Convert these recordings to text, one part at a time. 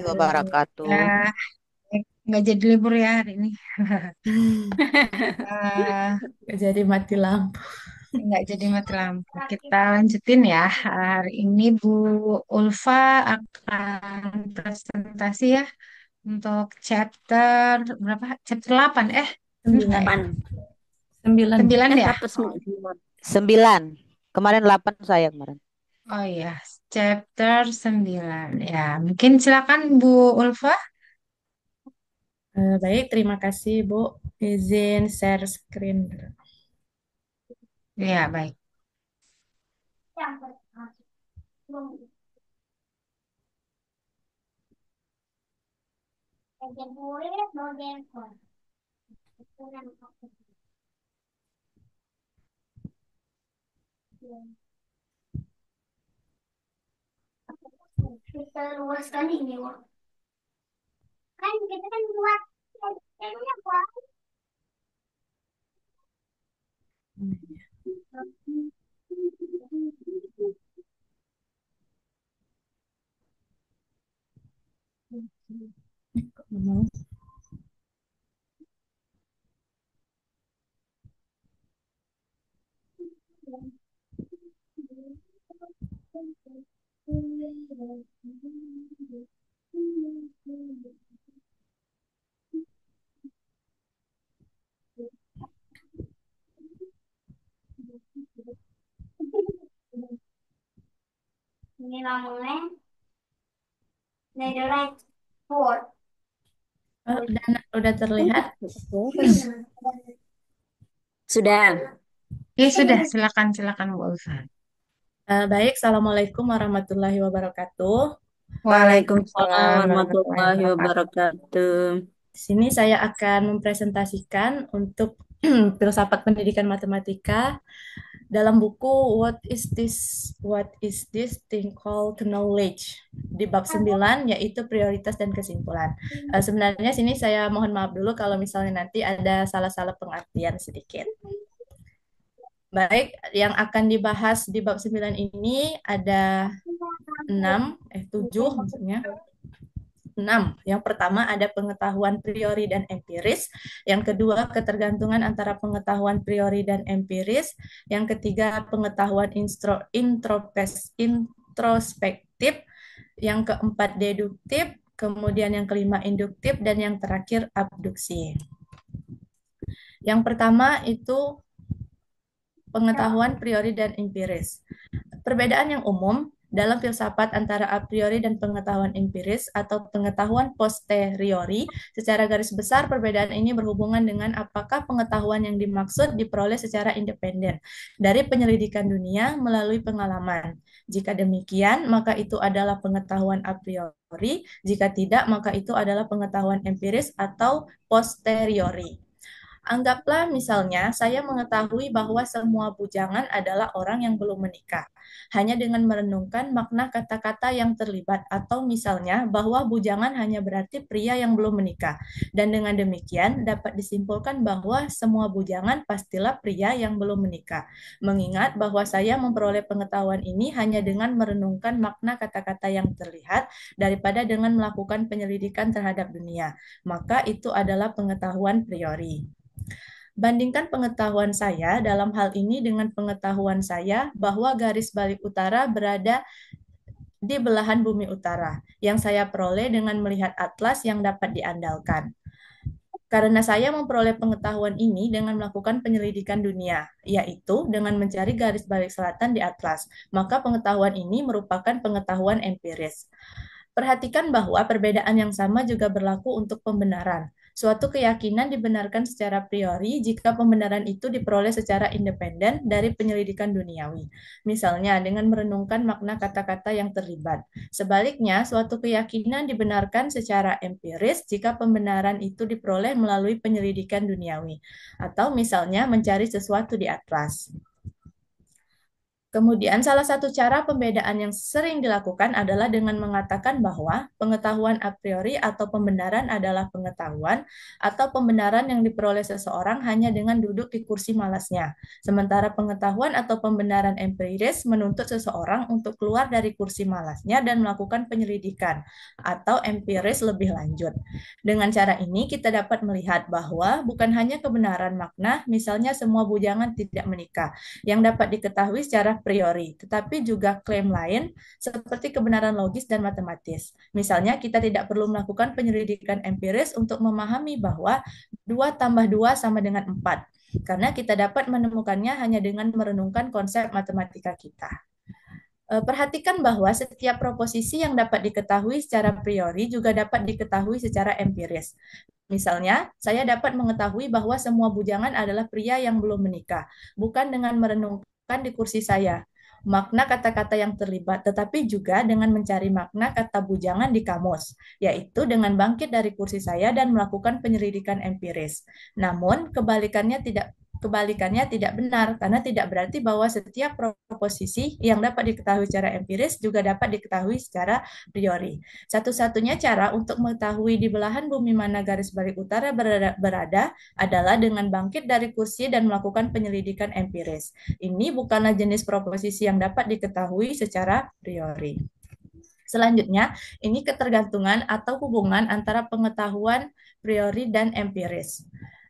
warahmatullahi wabarakatuh. Ya, nggak jadi libur ya hari ini. Eh, Gak jadi mati lampu. nggak jadi mati lampu. Kita lanjutin ya. Hari ini Bu Ulfa akan presentasi ya untuk chapter berapa? Chapter 8. Benar nggak Sembilan. ya? 9. 9 ya? Apa semua? 9. Kemarin 8 saya kemarin. Oh iya, chapter 9. Ya, mungkin silakan Bu Ulfa. Baik, terima kasih Bu. Izin share screen. Ya, baik. Kita luaskan ini, Wak. Kan kita kan buat jadinya buat. Kok nggak mau? Ini namanya netherite board. Udah terlihat? Sudah. Sudah, silakan silakan Bu Ulfa. Baik, Assalamualaikum warahmatullahi wabarakatuh. Waalaikumsalam Waalaikumsalam warahmatullahi warahmatullahi wabarakatuh. wabarakatuh. Di sini saya akan mempresentasikan untuk filsafat pendidikan matematika dalam buku What is this thing called knowledge di bab 9 yaitu prioritas dan kesimpulan. Sebenarnya sini saya mohon maaf dulu kalau misalnya nanti ada salah-salah pengertian sedikit. Baik, yang akan dibahas di bab 9 ini ada 7 maksudnya. 6. Yang pertama ada pengetahuan priori dan empiris. Yang kedua, ketergantungan antara pengetahuan priori dan empiris. Yang ketiga, pengetahuan introspektif. Yang keempat, deduktif. Kemudian yang kelima, induktif. Dan yang terakhir, abduksi. Yang pertama itu pengetahuan priori dan empiris. Perbedaan yang umum dalam filsafat antara a priori dan pengetahuan empiris atau pengetahuan posteriori, secara garis besar perbedaan ini berhubungan dengan apakah pengetahuan yang dimaksud diperoleh secara independen dari penyelidikan dunia melalui pengalaman. Jika demikian, maka itu adalah pengetahuan a priori, jika tidak, maka itu adalah pengetahuan empiris atau posteriori. Anggaplah misalnya saya mengetahui bahwa semua bujangan adalah orang yang belum menikah, hanya dengan merenungkan makna kata-kata yang terlibat, atau misalnya bahwa bujangan hanya berarti pria yang belum menikah. Dan dengan demikian dapat disimpulkan bahwa semua bujangan pastilah pria yang belum menikah. Mengingat bahwa saya memperoleh pengetahuan ini hanya dengan merenungkan makna kata-kata yang terlihat daripada dengan melakukan penyelidikan terhadap dunia, maka itu adalah pengetahuan priori. Bandingkan pengetahuan saya dalam hal ini dengan pengetahuan saya bahwa garis balik utara berada di belahan bumi utara, yang saya peroleh dengan melihat atlas yang dapat diandalkan. Karena saya memperoleh pengetahuan ini dengan melakukan penyelidikan dunia, yaitu dengan mencari garis balik selatan di atlas, maka pengetahuan ini merupakan pengetahuan empiris. Perhatikan bahwa perbedaan yang sama juga berlaku untuk pembenaran. Suatu keyakinan dibenarkan secara priori jika pembenaran itu diperoleh secara independen dari penyelidikan duniawi. Misalnya, dengan merenungkan makna kata-kata yang terlibat. Sebaliknya, suatu keyakinan dibenarkan secara empiris jika pembenaran itu diperoleh melalui penyelidikan duniawi. Atau misalnya, mencari sesuatu di atlas. Kemudian, salah satu cara pembedaan yang sering dilakukan adalah dengan mengatakan bahwa pengetahuan a priori atau pembenaran adalah pengetahuan atau pembenaran yang diperoleh seseorang hanya dengan duduk di kursi malasnya. Sementara pengetahuan atau pembenaran empiris menuntut seseorang untuk keluar dari kursi malasnya dan melakukan penyelidikan atau empiris lebih lanjut. Dengan cara ini, kita dapat melihat bahwa bukan hanya kebenaran makna, misalnya semua bujangan tidak menikah yang dapat diketahui secara priori, tetapi juga klaim lain seperti kebenaran logis dan matematis. Misalnya, kita tidak perlu melakukan penyelidikan empiris untuk memahami bahwa 2 tambah 2 sama dengan 4, karena kita dapat menemukannya hanya dengan merenungkan konsep matematika kita. Perhatikan bahwa setiap proposisi yang dapat diketahui secara priori juga dapat diketahui secara empiris. Misalnya, saya dapat mengetahui bahwa semua bujangan adalah pria yang belum menikah, bukan dengan merenungkan di kursi saya makna kata-kata yang terlibat, tetapi juga dengan mencari makna kata bujangan di kamus, yaitu dengan bangkit dari kursi saya dan melakukan penyelidikan empiris. Namun, kebalikannya tidak benar, karena tidak berarti bahwa setiap proposisi yang dapat diketahui secara empiris juga dapat diketahui secara priori. Satu-satunya cara untuk mengetahui di belahan bumi mana garis balik utara berada adalah dengan bangkit dari kursi dan melakukan penyelidikan empiris. Ini bukanlah jenis proposisi yang dapat diketahui secara priori. Selanjutnya, ini ketergantungan atau hubungan antara pengetahuan priori dan empiris.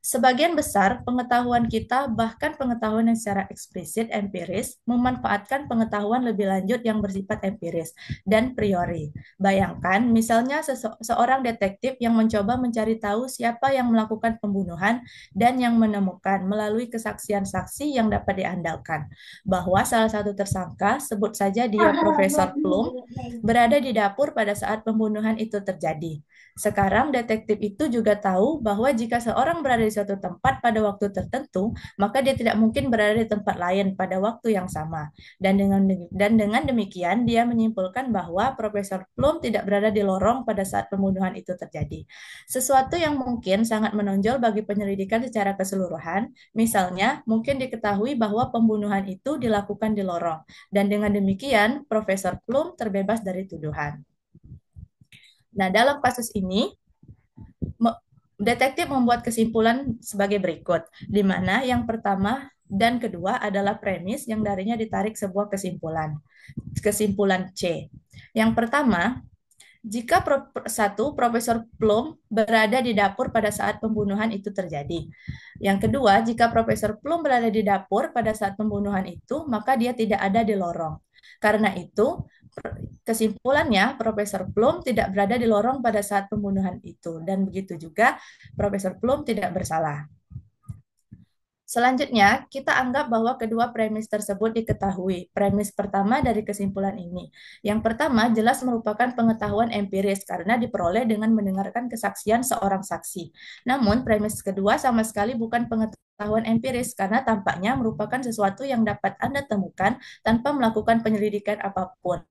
Sebagian besar pengetahuan kita, bahkan pengetahuan yang secara eksplisit empiris, memanfaatkan pengetahuan lebih lanjut yang bersifat empiris dan priori. Bayangkan, misalnya seorang detektif yang mencoba mencari tahu siapa yang melakukan pembunuhan dan yang menemukan melalui kesaksian saksi yang dapat diandalkan, bahwa salah satu tersangka, sebut saja dia Profesor Plum, berada di dapur pada saat pembunuhan itu terjadi. Sekarang detektif itu juga tahu bahwa jika seorang berada di suatu tempat pada waktu tertentu, maka dia tidak mungkin berada di tempat lain pada waktu yang sama. Dan dengan demikian dia menyimpulkan bahwa Profesor Plum tidak berada di lorong pada saat pembunuhan itu terjadi. Sesuatu yang mungkin sangat menonjol bagi penyelidikan secara keseluruhan, misalnya mungkin diketahui bahwa pembunuhan itu dilakukan di lorong. Dan dengan demikian Profesor Plum terbebas dari tuduhan. Nah, dalam kasus ini, detektif membuat kesimpulan sebagai berikut, di mana yang pertama dan kedua adalah premis yang darinya ditarik sebuah kesimpulan. Kesimpulan C. Yang pertama, jika Profesor Plum berada di dapur pada saat pembunuhan itu terjadi. Yang kedua, jika Profesor Plum berada di dapur pada saat pembunuhan itu, maka dia tidak ada di lorong. Karena itu, kesimpulannya, Profesor Plum tidak berada di lorong pada saat pembunuhan itu. Dan begitu juga, Profesor Plum tidak bersalah. Selanjutnya, kita anggap bahwa kedua premis tersebut diketahui. Premis pertama dari kesimpulan ini. Yang pertama jelas merupakan pengetahuan empiris karena diperoleh dengan mendengarkan kesaksian seorang saksi. Namun, premis kedua sama sekali bukan pengetahuan empiris karena tampaknya merupakan sesuatu yang dapat Anda temukan tanpa melakukan penyelidikan apapun.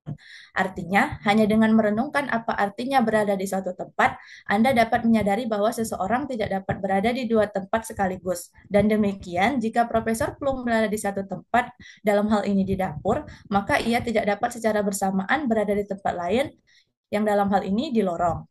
Artinya, hanya dengan merenungkan apa artinya berada di suatu tempat, Anda dapat menyadari bahwa seseorang tidak dapat berada di dua tempat sekaligus. Dan demikian, jika Profesor Plum berada di satu tempat, dalam hal ini di dapur, maka ia tidak dapat secara bersamaan berada di tempat lain, yang dalam hal ini di lorong.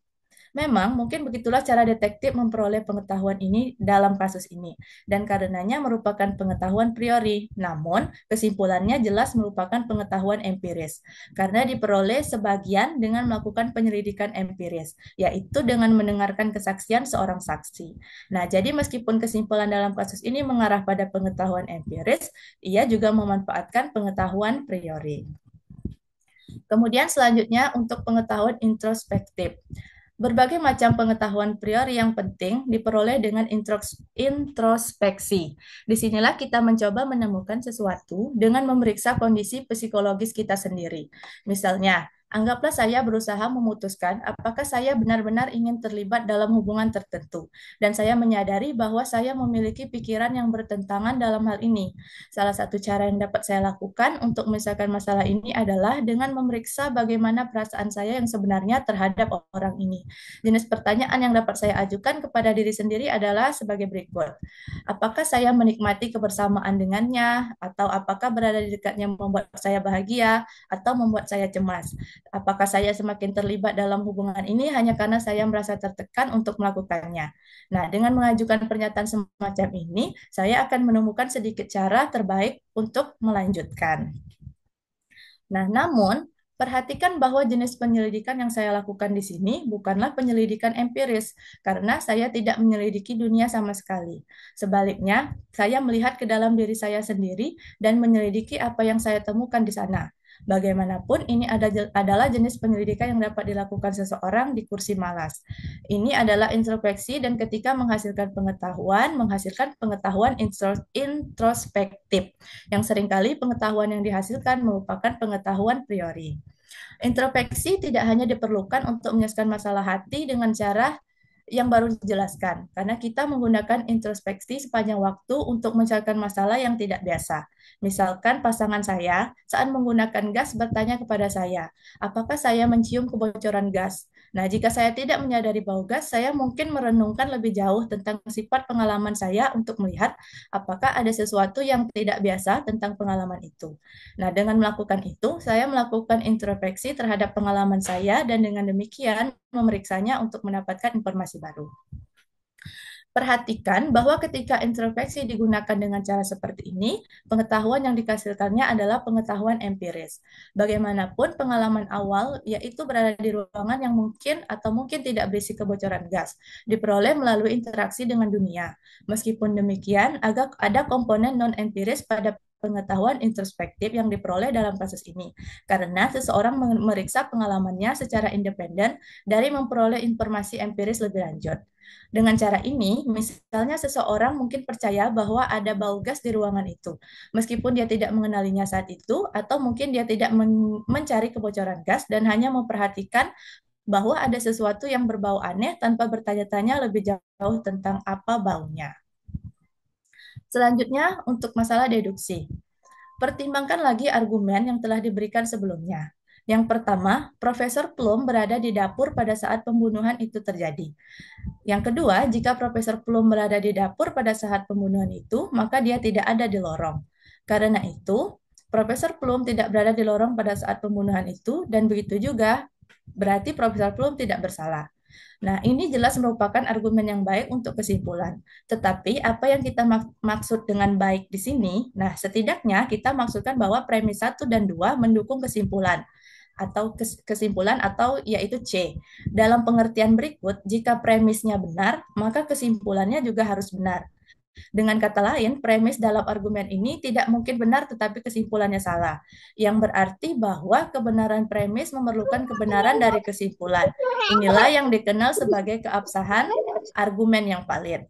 Memang mungkin begitulah cara detektif memperoleh pengetahuan ini dalam kasus ini, dan karenanya merupakan pengetahuan priori. Namun, kesimpulannya jelas merupakan pengetahuan empiris, karena diperoleh sebagian dengan melakukan penyelidikan empiris, yaitu dengan mendengarkan kesaksian seorang saksi. Nah, jadi meskipun kesimpulan dalam kasus ini mengarah pada pengetahuan empiris, ia juga memanfaatkan pengetahuan priori. Kemudian selanjutnya untuk pengetahuan introspektif. Berbagai macam pengetahuan priori yang penting diperoleh dengan introspeksi. Disinilah kita mencoba menemukan sesuatu dengan memeriksa kondisi psikologis kita sendiri. Misalnya, Anggaplah saya berusaha memutuskan apakah saya benar-benar ingin terlibat dalam hubungan tertentu, dan saya menyadari bahwa saya memiliki pikiran yang bertentangan dalam hal ini. Salah satu cara yang dapat saya lakukan untuk menyelesaikan masalah ini adalah dengan memeriksa bagaimana perasaan saya yang sebenarnya terhadap orang ini. Jenis pertanyaan yang dapat saya ajukan kepada diri sendiri adalah sebagai berikut. Apakah saya menikmati kebersamaan dengannya, atau apakah berada di dekatnya membuat saya bahagia, atau membuat saya cemas? Apakah saya semakin terlibat dalam hubungan ini hanya karena saya merasa tertekan untuk melakukannya? Nah, dengan mengajukan pernyataan semacam ini, saya akan menemukan sedikit cara terbaik untuk melanjutkan. Nah, namun perhatikan bahwa jenis penyelidikan yang saya lakukan di sini bukanlah penyelidikan empiris, karena saya tidak menyelidiki dunia sama sekali. Sebaliknya, saya melihat ke dalam diri saya sendiri dan menyelidiki apa yang saya temukan di sana. Bagaimanapun, ini adalah jenis penyelidikan yang dapat dilakukan seseorang di kursi malas. Ini adalah introspeksi, dan ketika menghasilkan pengetahuan introspektif yang seringkali pengetahuan yang dihasilkan merupakan pengetahuan priori. Introspeksi tidak hanya diperlukan untuk menyelesaikan masalah hati dengan cara yang baru dijelaskan, karena kita menggunakan introspeksi sepanjang waktu untuk mencarikan masalah yang tidak biasa. Misalkan pasangan saya saat menggunakan gas bertanya kepada saya, apakah saya mencium kebocoran gas? Nah, jika saya tidak menyadari bau gas, saya mungkin merenungkan lebih jauh tentang sifat pengalaman saya untuk melihat apakah ada sesuatu yang tidak biasa tentang pengalaman itu. Nah, dengan melakukan itu, saya melakukan introspeksi terhadap pengalaman saya dan dengan demikian memeriksanya untuk mendapatkan informasi baru. Perhatikan bahwa ketika introspeksi digunakan dengan cara seperti ini, pengetahuan yang dihasilkannya adalah pengetahuan empiris. Bagaimanapun pengalaman awal, yaitu berada di ruangan yang mungkin atau mungkin tidak berisi kebocoran gas, diperoleh melalui interaksi dengan dunia. Meskipun demikian, agak ada komponen non-empiris pada pengetahuan introspektif yang diperoleh dalam kasus ini, karena seseorang memeriksa pengalamannya secara independen dari memperoleh informasi empiris lebih lanjut. Dengan cara ini, misalnya seseorang mungkin percaya bahwa ada bau gas di ruangan itu, meskipun dia tidak mengenalinya saat itu, atau mungkin dia tidak mencari kebocoran gas dan hanya memperhatikan bahwa ada sesuatu yang berbau aneh tanpa bertanya-tanya lebih jauh tentang apa baunya. Selanjutnya, untuk masalah deduksi. Pertimbangkan lagi argumen yang telah diberikan sebelumnya. Yang pertama, Profesor Plum berada di dapur pada saat pembunuhan itu terjadi. Yang kedua, jika Profesor Plum berada di dapur pada saat pembunuhan itu, maka dia tidak ada di lorong. Karena itu, Profesor Plum tidak berada di lorong pada saat pembunuhan itu, dan begitu juga berarti Profesor Plum tidak bersalah. Nah, ini jelas merupakan argumen yang baik untuk kesimpulan. Tetapi apa yang kita maksud dengan baik di sini? Nah, setidaknya kita maksudkan bahwa premis 1 dan 2 mendukung kesimpulan atau yaitu C. Dalam pengertian berikut, jika premisnya benar, maka kesimpulannya juga harus benar. Dengan kata lain, premis dalam argumen ini tidak mungkin benar tetapi kesimpulannya salah, yang berarti bahwa kebenaran premis memerlukan kebenaran dari kesimpulan. Inilah yang dikenal sebagai keabsahan argumen yang valid.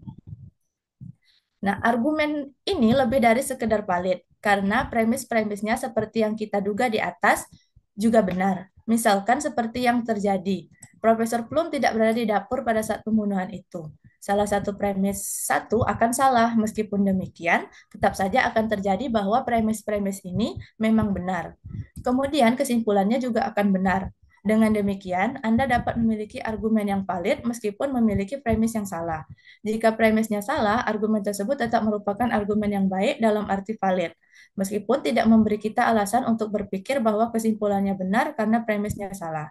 Nah, argumen ini lebih dari sekedar valid, karena premis-premisnya seperti yang kita duga di atas juga benar. Misalkan seperti yang terjadi, Profesor Plum tidak berada di dapur pada saat pembunuhan itu. Salah satu premis satu akan salah, meskipun demikian, tetap saja akan terjadi bahwa premis-premis ini memang benar. Kemudian kesimpulannya juga akan benar. Dengan demikian, Anda dapat memiliki argumen yang valid meskipun memiliki premis yang salah. Jika premisnya salah, argumen tersebut tetap merupakan argumen yang baik dalam arti valid, meskipun tidak memberi kita alasan untuk berpikir bahwa kesimpulannya benar karena premisnya salah.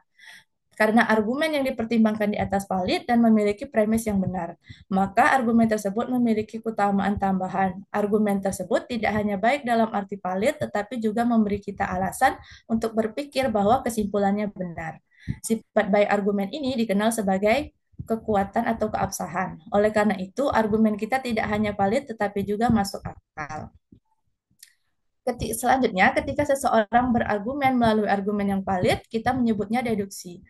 Karena argumen yang dipertimbangkan di atas valid dan memiliki premis yang benar, maka argumen tersebut memiliki keutamaan tambahan. Argumen tersebut tidak hanya baik dalam arti valid, tetapi juga memberi kita alasan untuk berpikir bahwa kesimpulannya benar. Sifat baik argumen ini dikenal sebagai kekuatan atau keabsahan. Oleh karena itu, argumen kita tidak hanya valid, tetapi juga masuk akal. Selanjutnya, ketika seseorang berargumen melalui argumen yang valid, kita menyebutnya deduksi.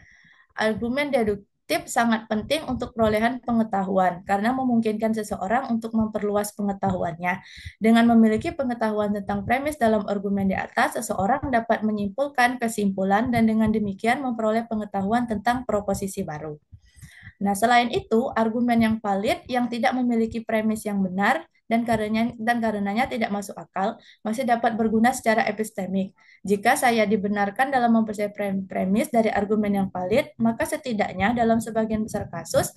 deduktif sangat penting untuk perolehan pengetahuan karena memungkinkan seseorang untuk memperluas pengetahuannya. Dengan memiliki pengetahuan tentang premis dalam argumen di atas, seseorang dapat menyimpulkan kesimpulan dan dengan demikian memperoleh pengetahuan tentang proposisi baru. Nah, selain itu, argumen yang valid yang tidak memiliki premis yang benar dan karenanya tidak masuk akal masih dapat berguna secara epistemik. Jika saya dibenarkan dalam mempercayai premis dari argumen yang valid, maka setidaknya dalam sebagian besar kasus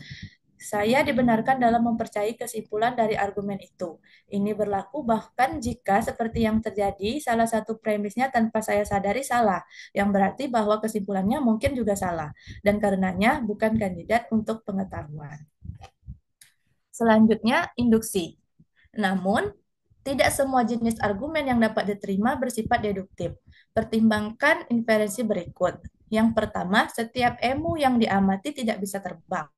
saya dibenarkan dalam mempercayai kesimpulan dari argumen itu. Ini berlaku bahkan jika seperti yang terjadi salah satu premisnya tanpa saya sadari salah, yang berarti bahwa kesimpulannya mungkin juga salah dan karenanya bukan kandidat untuk pengetahuan. Selanjutnya, induksi. Namun, tidak semua jenis argumen yang dapat diterima bersifat deduktif. Pertimbangkan inferensi berikut. Yang pertama, setiap emu yang diamati tidak bisa terbang.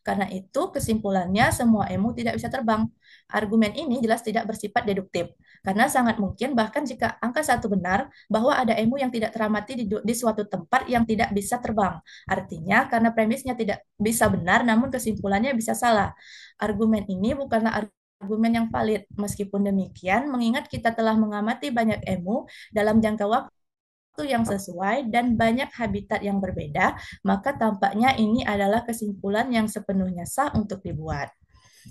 Karena itu, kesimpulannya semua emu tidak bisa terbang. Argumen ini jelas tidak bersifat deduktif. Karena sangat mungkin bahkan jika angka satu benar, bahwa ada emu yang tidak teramati di suatu tempat yang tidak bisa terbang. Artinya, karena premisnya tidak bisa benar, namun kesimpulannya bisa salah. Argumen ini bukanlah argumen yang valid. Meskipun demikian, mengingat kita telah mengamati banyak emu dalam jangka waktu yang sesuai dan banyak habitat yang berbeda, maka tampaknya ini adalah kesimpulan yang sepenuhnya sah untuk dibuat.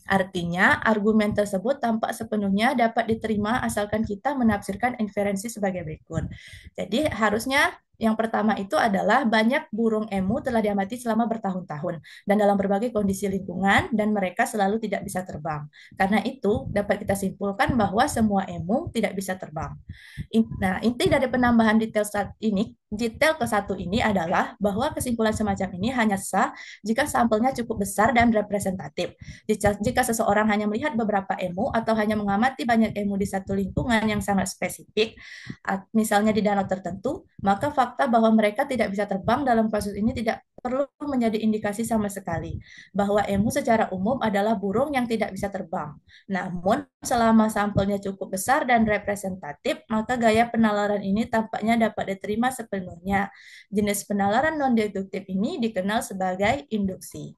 Artinya, argumen tersebut tampak sepenuhnya dapat diterima asalkan kita menafsirkan inferensi sebagai berikut. Jadi, harusnya yang pertama itu adalah banyak burung emu telah diamati selama bertahun-tahun dan dalam berbagai kondisi lingkungan dan mereka selalu tidak bisa terbang. Karena itu, dapat kita simpulkan bahwa semua emu tidak bisa terbang. Nah, inti dari penambahan detail ke satu ini adalah bahwa kesimpulan semacam ini hanya sah jika sampelnya cukup besar dan representatif. Jika seseorang hanya melihat beberapa emu atau hanya mengamati banyak emu di satu lingkungan yang sangat spesifik, misalnya di danau tertentu, maka fakta bahwa mereka tidak bisa terbang dalam kasus ini tidak perlu menjadi indikasi sama sekali bahwa emu secara umum adalah burung yang tidak bisa terbang. Namun, selama sampelnya cukup besar dan representatif, maka gaya penalaran ini tampaknya dapat diterima sepenuhnya. Jenis penalaran non-deduktif ini dikenal sebagai induksi.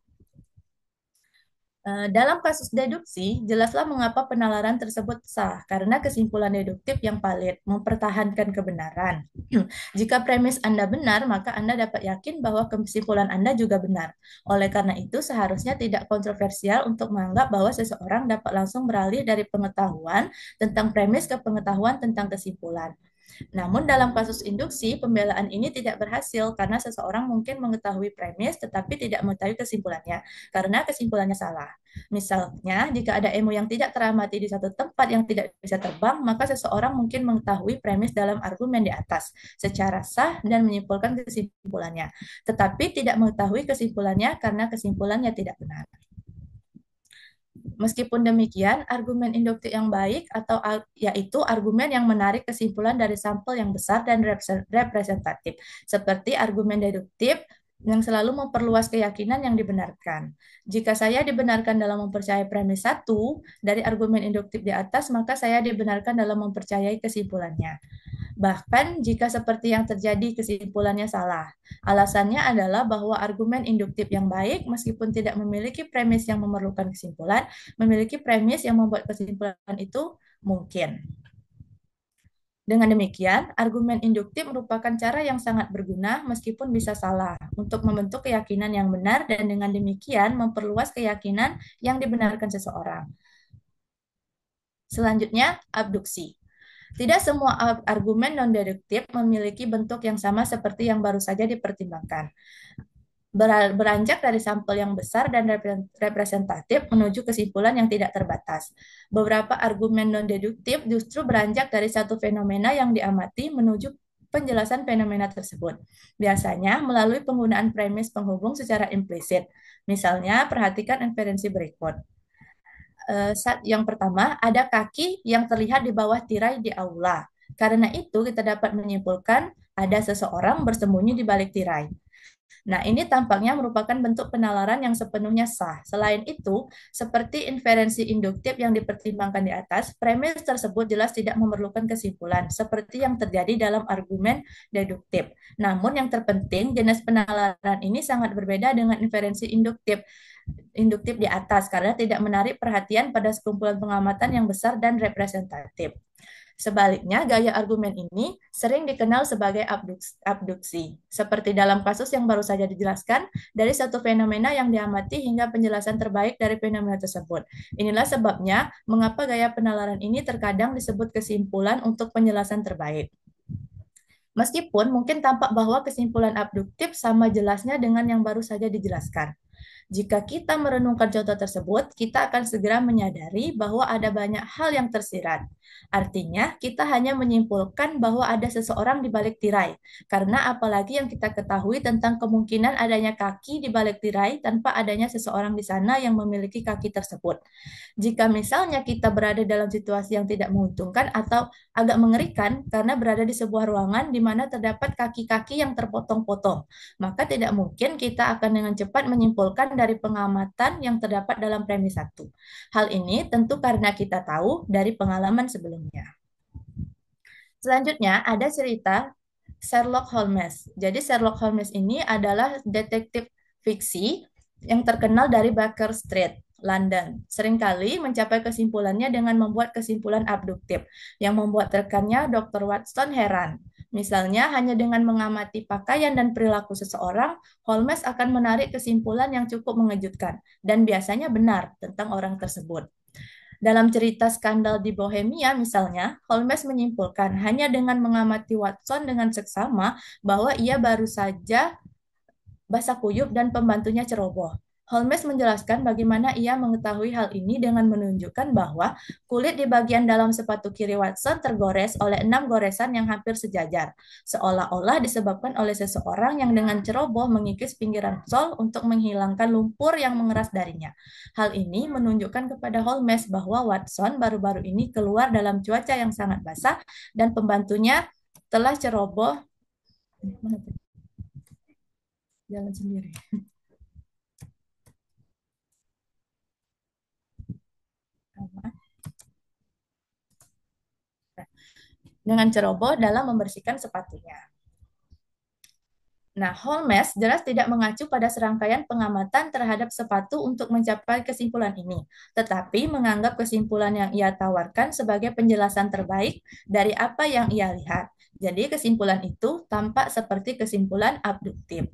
Dalam kasus deduksi, jelaslah mengapa penalaran tersebut sah, karena kesimpulan deduktif yang valid mempertahankan kebenaran. Jika premis Anda benar, maka Anda dapat yakin bahwa kesimpulan Anda juga benar. Oleh karena itu, seharusnya tidak kontroversial untuk menganggap bahwa seseorang dapat langsung beralih dari pengetahuan tentang premis ke pengetahuan tentang kesimpulan. Namun dalam kasus induksi, pembelaan ini tidak berhasil karena seseorang mungkin mengetahui premis tetapi tidak mengetahui kesimpulannya karena kesimpulannya salah. Misalnya, jika ada emu yang tidak teramati di satu tempat yang tidak bisa terbang, maka seseorang mungkin mengetahui premis dalam argumen di atas secara sah dan menyimpulkan kesimpulannya, tetapi tidak mengetahui kesimpulannya karena kesimpulannya tidak benar. Meskipun demikian, argumen induktif yang baik atau yaitu argumen yang menarik kesimpulan dari sampel yang besar dan representatif, seperti argumen deduktif yang selalu memperluas keyakinan yang dibenarkan. Jika saya dibenarkan dalam mempercayai premis satu dari argumen induktif di atas, maka saya dibenarkan dalam mempercayai kesimpulannya. Bahkan jika seperti yang terjadi kesimpulannya salah. Alasannya adalah bahwa argumen induktif yang baik, meskipun tidak memiliki premis yang memerlukan kesimpulan, memiliki premis yang membuat kesimpulan itu mungkin. Dengan demikian, argumen induktif merupakan cara yang sangat berguna meskipun bisa salah untuk membentuk keyakinan yang benar dan dengan demikian memperluas keyakinan yang dibenarkan seseorang. Selanjutnya, abduksi. Tidak semua argumen non-deduktif memiliki bentuk yang sama seperti yang baru saja dipertimbangkan. Beranjak dari sampel yang besar dan representatif menuju kesimpulan yang tidak terbatas. Beberapa argumen non-deduktif justru beranjak dari satu fenomena yang diamati menuju penjelasan fenomena tersebut. Biasanya melalui penggunaan premis penghubung secara implisit. Misalnya, perhatikan inferensi berikut. Yang pertama, ada kaki yang terlihat di bawah tirai di aula. Karena itu, kita dapat menyimpulkan ada seseorang bersembunyi di balik tirai. Nah, ini tampaknya merupakan bentuk penalaran yang sepenuhnya sah. Selain itu, seperti inferensi induktif yang dipertimbangkan di atas, premis tersebut jelas tidak memerlukan kesimpulan, seperti yang terjadi dalam argumen deduktif. Namun yang terpenting, jenis penalaran ini sangat berbeda dengan inferensi induktif di atas karena tidak menarik perhatian pada sekumpulan pengamatan yang besar dan representatif. Sebaliknya, gaya argumen ini sering dikenal sebagai abduksi, seperti dalam kasus yang baru saja dijelaskan, dari satu fenomena yang diamati hingga penjelasan terbaik dari fenomena tersebut. Inilah sebabnya mengapa gaya penalaran ini terkadang disebut kesimpulan untuk penjelasan terbaik. Meskipun mungkin tampak bahwa kesimpulan abduktif sama jelasnya dengan yang baru saja dijelaskan. Jika kita merenungkan contoh tersebut, kita akan segera menyadari bahwa ada banyak hal yang tersirat. Artinya, kita hanya menyimpulkan bahwa ada seseorang di balik tirai, karena apalagi yang kita ketahui tentang kemungkinan adanya kaki di balik tirai tanpa adanya seseorang di sana yang memiliki kaki tersebut. Jika misalnya kita berada dalam situasi yang tidak menguntungkan atau agak mengerikan karena berada di sebuah ruangan di mana terdapat kaki-kaki yang terpotong-potong, maka tidak mungkin kita akan dengan cepat menyimpulkan dari pengamatan yang terdapat dalam premis satu. Hal ini tentu karena kita tahu dari pengalaman sebelumnya. Selanjutnya ada cerita Sherlock Holmes. Jadi Sherlock Holmes ini adalah detektif fiksi yang terkenal dari Baker Street, London. Seringkali mencapai kesimpulannya dengan membuat kesimpulan abduktif yang membuat rekannya Dr. Watson heran. Misalnya, hanya dengan mengamati pakaian dan perilaku seseorang, Holmes akan menarik kesimpulan yang cukup mengejutkan dan biasanya benar tentang orang tersebut. Dalam cerita skandal di Bohemia, misalnya, Holmes menyimpulkan hanya dengan mengamati Watson dengan seksama bahwa ia baru saja basah kuyup dan pembantunya ceroboh. Holmes menjelaskan bagaimana ia mengetahui hal ini dengan menunjukkan bahwa kulit di bagian dalam sepatu kiri Watson tergores oleh 6 goresan yang hampir sejajar, seolah-olah disebabkan oleh seseorang yang dengan ceroboh mengikis pinggiran sol untuk menghilangkan lumpur yang mengeras darinya. Hal ini menunjukkan kepada Holmes bahwa Watson baru-baru ini keluar dalam cuaca yang sangat basah dan pembantunya telah ceroboh jalan sendiri. Dengan ceroboh dalam membersihkan sepatunya. Nah, Holmes jelas tidak mengacu pada serangkaian pengamatan terhadap sepatu untuk mencapai kesimpulan ini, tetapi menganggap kesimpulan yang ia tawarkan sebagai penjelasan terbaik dari apa yang ia lihat. Jadi, kesimpulan itu tampak seperti kesimpulan abduktif.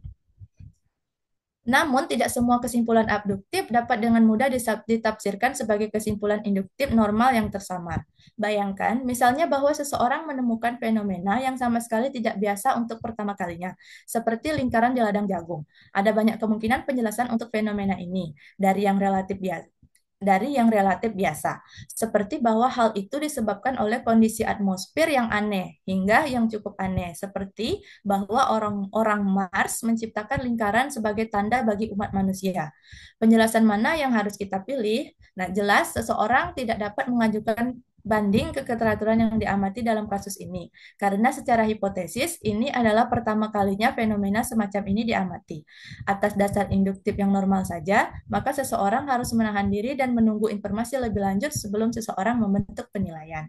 Namun, tidak semua kesimpulan abduktif dapat dengan mudah ditafsirkan sebagai kesimpulan induktif normal yang tersamar. Bayangkan, misalnya bahwa seseorang menemukan fenomena yang sama sekali tidak biasa untuk pertama kalinya, seperti lingkaran di ladang jagung. Ada banyak kemungkinan penjelasan untuk fenomena ini, dari yang relatif biasa, seperti bahwa hal itu disebabkan oleh kondisi atmosfer yang aneh hingga yang cukup aneh, seperti bahwa orang-orang Mars menciptakan lingkaran sebagai tanda bagi umat manusia. Penjelasan mana yang harus kita pilih? Nah, jelas seseorang tidak dapat mengajukan banding ke keteraturan yang diamati dalam kasus ini, karena secara hipotesis ini adalah pertama kalinya fenomena semacam ini diamati. Atas dasar induktif yang normal saja, maka seseorang harus menahan diri dan menunggu informasi lebih lanjut sebelum seseorang membentuk penilaian.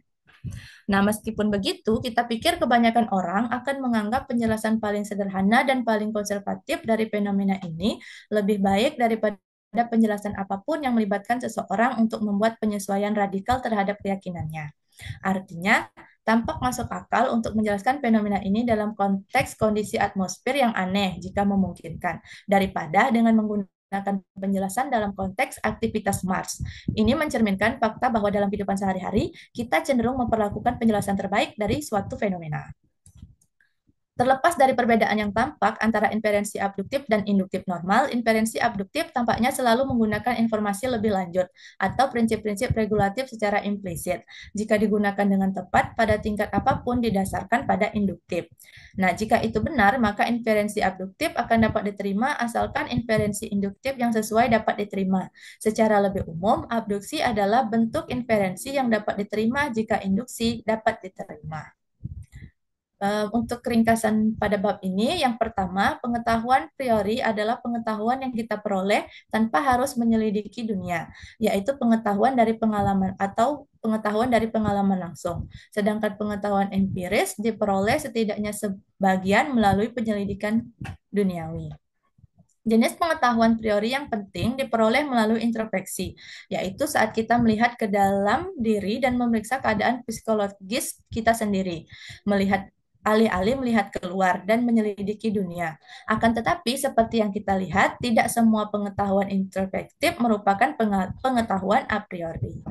Nah, meskipun begitu, kita pikir kebanyakan orang akan menganggap penjelasan paling sederhana dan paling konservatif dari fenomena ini lebih baik daripada penjelasan apapun yang melibatkan seseorang untuk membuat penyesuaian radikal terhadap keyakinannya. Artinya, tampak masuk akal untuk menjelaskan fenomena ini dalam konteks kondisi atmosfer yang aneh jika memungkinkan, daripada dengan menggunakan penjelasan dalam konteks aktivitas Mars. Ini mencerminkan fakta bahwa dalam kehidupan sehari-hari, kita cenderung memperlakukan penjelasan terbaik dari suatu fenomena. Terlepas dari perbedaan yang tampak antara inferensi abduktif dan induktif normal, inferensi abduktif tampaknya selalu menggunakan informasi lebih lanjut atau prinsip-prinsip regulatif secara implisit jika digunakan dengan tepat pada tingkat apapun didasarkan pada induktif. Nah, jika itu benar, maka inferensi abduktif akan dapat diterima asalkan inferensi induktif yang sesuai dapat diterima. Secara lebih umum, abduksi adalah bentuk inferensi yang dapat diterima jika induksi dapat diterima. Untuk ringkasan pada bab ini, yang pertama, pengetahuan priori adalah pengetahuan yang kita peroleh tanpa harus menyelidiki dunia, yaitu pengetahuan dari pengalaman atau pengetahuan dari pengalaman langsung. Sedangkan pengetahuan empiris diperoleh setidaknya sebagian melalui penyelidikan duniawi. Jenis pengetahuan priori yang penting diperoleh melalui introspeksi, yaitu saat kita melihat ke dalam diri dan memeriksa keadaan psikologis kita sendiri, melihat alih-alih melihat keluar dan menyelidiki dunia. Akan tetapi, seperti yang kita lihat, tidak semua pengetahuan introspektif merupakan pengetahuan a priori.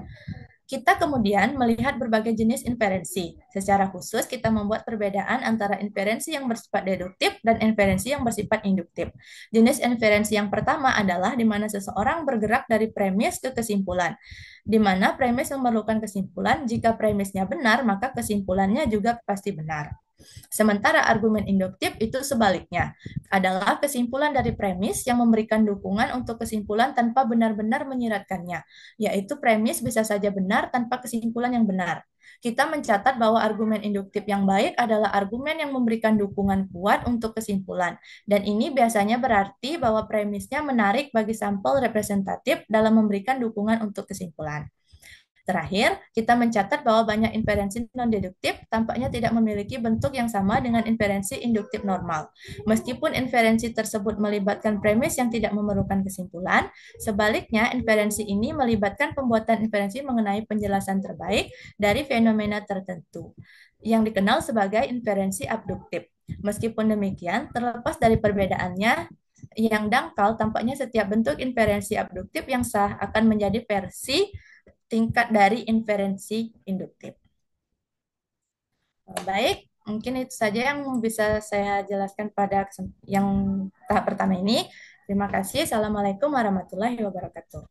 Kita kemudian melihat berbagai jenis inferensi. Secara khusus, kita membuat perbedaan antara inferensi yang bersifat deduktif dan inferensi yang bersifat induktif. Jenis inferensi yang pertama adalah di mana seseorang bergerak dari premis ke kesimpulan, di mana premis memerlukan kesimpulan. Jika premisnya benar, maka kesimpulannya juga pasti benar. Sementara argumen induktif itu sebaliknya, adalah kesimpulan dari premis yang memberikan dukungan untuk kesimpulan tanpa benar-benar menyiratkannya, yaitu premis bisa saja benar tanpa kesimpulan yang benar. Kita mencatat bahwa argumen induktif yang baik adalah argumen yang memberikan dukungan kuat untuk kesimpulan, dan ini biasanya berarti bahwa premisnya menarik bagi sampel representatif dalam memberikan dukungan untuk kesimpulan. Terakhir, kita mencatat bahwa banyak inferensi non-deduktif tampaknya tidak memiliki bentuk yang sama dengan inferensi induktif normal. Meskipun inferensi tersebut melibatkan premis yang tidak memerlukan kesimpulan, sebaliknya inferensi ini melibatkan pembuatan inferensi mengenai penjelasan terbaik dari fenomena tertentu, yang dikenal sebagai inferensi abduktif. Meskipun demikian, terlepas dari perbedaannya, yang dangkal tampaknya setiap bentuk inferensi abduktif yang sah akan menjadi versi tingkat dari inferensi induktif. Baik, mungkin itu saja yang bisa saya jelaskan pada yang tahap pertama ini. Terima kasih. Assalamualaikum warahmatullahi wabarakatuh.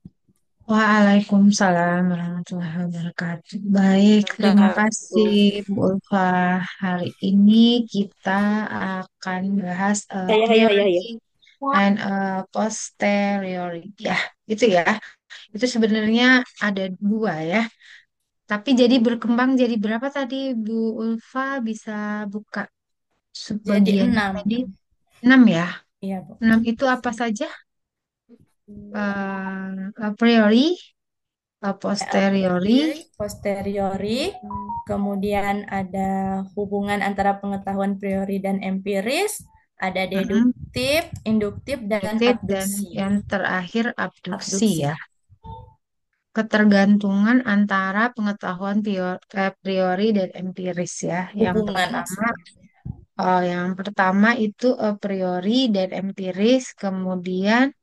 Waalaikumsalam warahmatullahi wabarakatuh. Baik, terima kasih Bu Ulfa. Hari ini kita akan bahas Ya, ya, ya, priori ya. and posteriori. Ya, itu ya. Itu sebenarnya ada dua ya. Tapi jadi berkembang jadi berapa tadi Bu Ulfa bisa buka Jadi subbagiannya 6. tadi? 6 ya. Iya, Bu. 6 itu apa saja? A priori, a A posteriori, priori, posteriori, kemudian ada hubungan antara pengetahuan priori dan empiris, ada mm, deduktif, induktif, dan deduktif, dan abduksi. yang terakhir abduksi Abduksi, ya. Ketergantungan antara pengetahuan priori dan empiris ya. hubungan maksudnya. Yang pertama itu a priori dan empiris, kemudian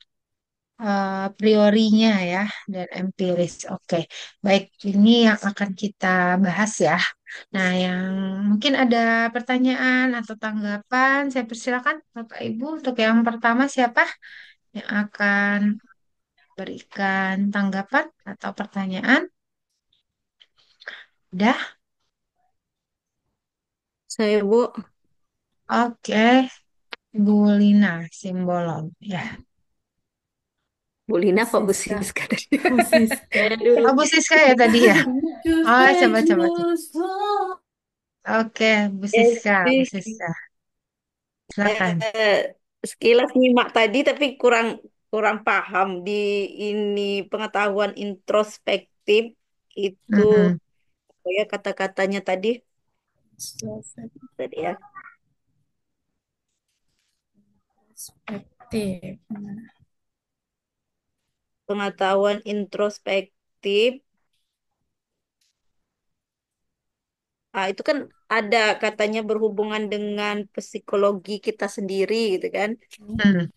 priorinya ya dan empiris. Oke, baik ini yang akan kita bahas ya. Nah, yang mungkin ada pertanyaan atau tanggapan, saya persilakan Bapak Ibu untuk yang pertama siapa yang akan berikan tanggapan atau pertanyaan? Udah? Saya Bu, Oke, Bu Lina Simbolon. Ya, Bu Lina apa Bu Siska. Siska tadi? Bu Siska. Saya dulu. oh Bu Siska ya tadi ya. Oh, coba. Oke, Bu Siska, Bu Jadi, Siska. Silakan. sekilas nyimak tadi tapi kurang kurang paham di ini pengetahuan introspektif itu Mm-mm. apa ya kata-katanya tadi ya Perspektif. pengetahuan introspektif. Itu kan ada katanya berhubungan dengan psikologi kita sendiri gitu kan. Hmm.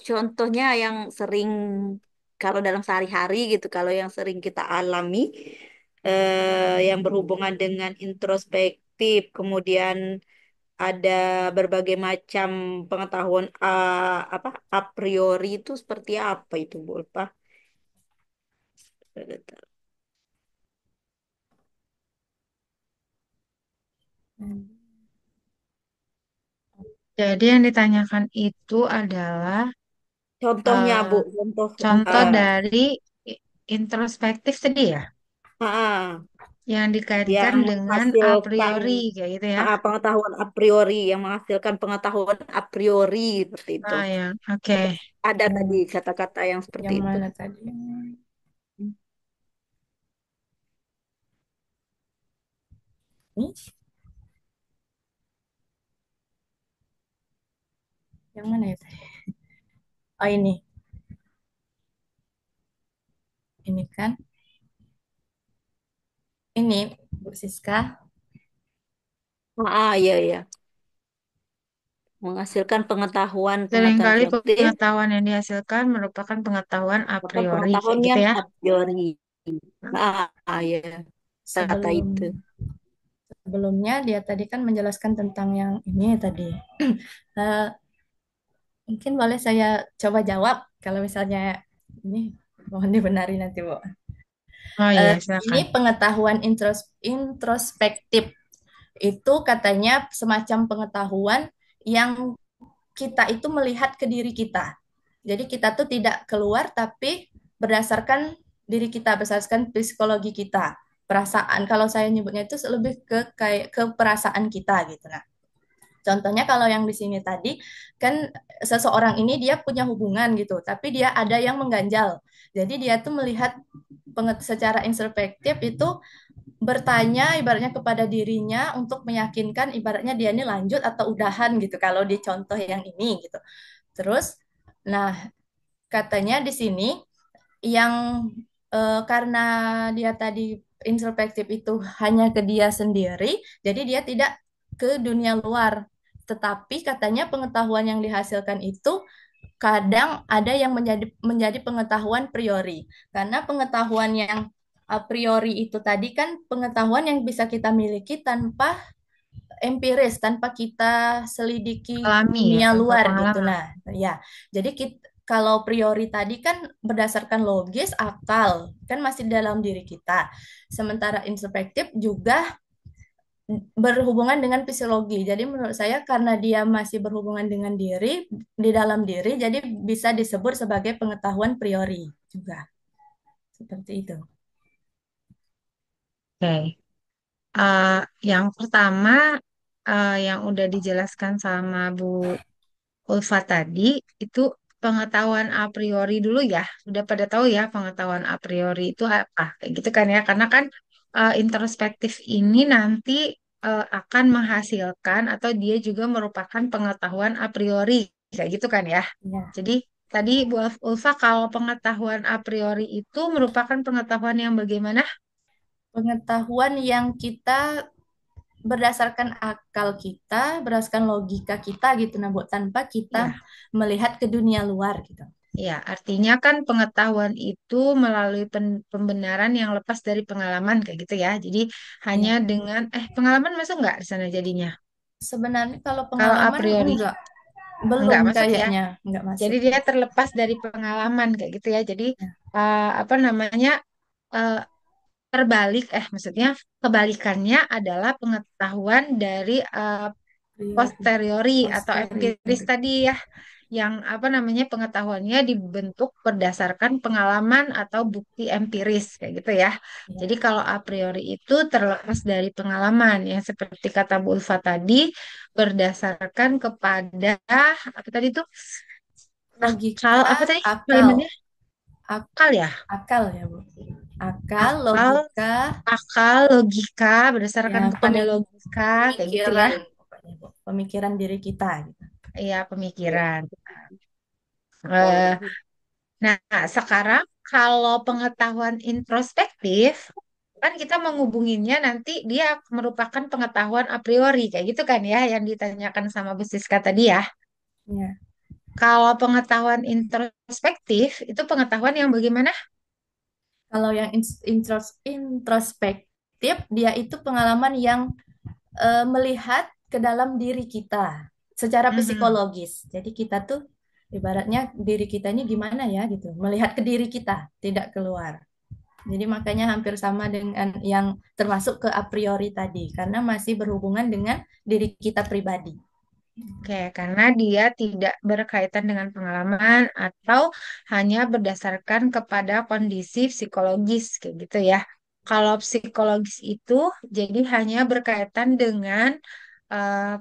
Contohnya yang sering kalau dalam sehari-hari gitu, kalau yang sering kita alami yang berhubungan dengan introspektif, kemudian ada berbagai macam pengetahuan apa a priori itu seperti apa itu Bu Ulfa? Jadi yang ditanyakan itu adalah Contohnya eh, Bu, contoh contoh eh, dari introspektif tadi ya. Ah, yang dikaitkan yang dengan a menghasilkan priori kayak gitu ya. pengetahuan a priori, yang menghasilkan pengetahuan a priori seperti itu. Ah ya, oke. Ada tadi yang kata-kata yang seperti yang itu. mana tadi? Ini yang mana ya tadi? Oh ini kan, ini Bu Siska. Iya, iya. Menghasilkan pengetahuan-pengetahuan Seringkali selektif, pengetahuan yang dihasilkan merupakan pengetahuan a bahkan priori kayak pengetahuan gitu yang ya. a priori. Iya. Kata Sebelum itu. sebelumnya dia tadi kan menjelaskan tentang yang ini tadi. Eh, Mungkin boleh saya coba jawab kalau misalnya ini, mohon dibenari nanti, Bu. Oh Eh, iya, ini silakan. pengetahuan introspektif itu katanya semacam pengetahuan yang kita itu melihat ke diri kita. Jadi kita tuh tidak keluar tapi berdasarkan diri kita, berdasarkan psikologi kita, perasaan. Kalau saya nyebutnya itu lebih ke kayak ke perasaan kita gitu. Nah, contohnya kalau yang di sini tadi kan seseorang ini dia punya hubungan gitu, tapi dia ada yang mengganjal. Jadi dia tuh melihat secara introspektif itu bertanya ibaratnya kepada dirinya untuk meyakinkan ibaratnya dia ini lanjut atau udahan gitu kalau di contoh yang ini gitu. Terus nah katanya di sini yang karena dia tadi introspektif itu hanya ke dia sendiri, jadi dia tidak ke dunia luar. Tetapi katanya pengetahuan yang dihasilkan itu kadang ada yang menjadi pengetahuan priori. Karena pengetahuan yang a priori itu tadi kan pengetahuan yang bisa kita miliki tanpa empiris, tanpa kita selidiki Alami ya, dunia tanpa luar gitu. pengalaman. Nah, ya. Jadi kalau priori tadi kan berdasarkan logis, akal, kan masih dalam diri kita. Sementara introspektif juga berhubungan dengan fisiologi. Jadi menurut saya karena dia masih berhubungan dengan diri, di dalam diri, jadi bisa disebut sebagai pengetahuan priori juga. Seperti itu. Oke. Eh, yang pertama, yang udah dijelaskan sama Bu Ulfa tadi, itu pengetahuan a priori dulu ya. Sudah pada tahu ya pengetahuan a priori itu apa. Kayak gitu kan ya. Karena kan introspektif ini nanti akan menghasilkan atau dia juga merupakan pengetahuan a priori. Kayak gitu kan ya. Ya, Jadi tadi Bu Ulfa, kalau pengetahuan a priori itu merupakan pengetahuan yang bagaimana? pengetahuan yang kita berdasarkan akal kita, berdasarkan logika kita gitu nah Bu, tanpa kita Ya. melihat ke dunia luar gitu. Ya, artinya kan pengetahuan itu melalui pembenaran yang lepas dari pengalaman kayak gitu ya. Jadi hanya Ya. dengan pengalaman masuk nggak di sana jadinya? Sebenarnya kalau Kalau a pengalaman priori belum nggak masuk ya. kayaknya, nggak Jadi masuk. dia terlepas dari pengalaman kayak gitu ya. Jadi Ya, apa namanya eh, terbalik maksudnya kebalikannya adalah pengetahuan dari priori, posteriori atau empiris posteriori. tadi ya, yang apa namanya pengetahuannya dibentuk berdasarkan pengalaman atau bukti empiris kayak gitu ya. Jadi Ya. kalau a priori itu terlepas dari pengalaman yang seperti kata Bu Ulfa tadi, berdasarkan kepada apa tadi tuh, akal Logika, apa tadi akal, kalimatnya, Ak- akal ya, akal ya Bu. Akal, akal, logika, akal, logika ya berdasarkan kepada pemik- logika kayak gitu ya. pemikiran, pokoknya Bu. Pemikiran diri kita gitu. Iya, pemikiran. Oh, Eh, Nah, sekarang kalau pengetahuan introspektif, kan kita menghubunginya nanti dia merupakan pengetahuan a priori, kayak gitu kan ya, yang ditanyakan sama Bu Siska tadi ya. Ya. Kalau pengetahuan introspektif, itu pengetahuan yang bagaimana? Kalau yang introspektif, dia itu pengalaman yang melihat ke dalam diri kita secara Mhm. psikologis. Jadi kita tuh ibaratnya diri kita ini gimana ya gitu, melihat ke diri kita, tidak keluar. Jadi makanya hampir sama dengan yang termasuk ke a priori tadi, karena masih berhubungan dengan diri kita pribadi. Oke, karena dia tidak berkaitan dengan pengalaman atau hanya berdasarkan kepada kondisi psikologis, kayak gitu ya. Kalau psikologis itu jadi hanya berkaitan dengan eh,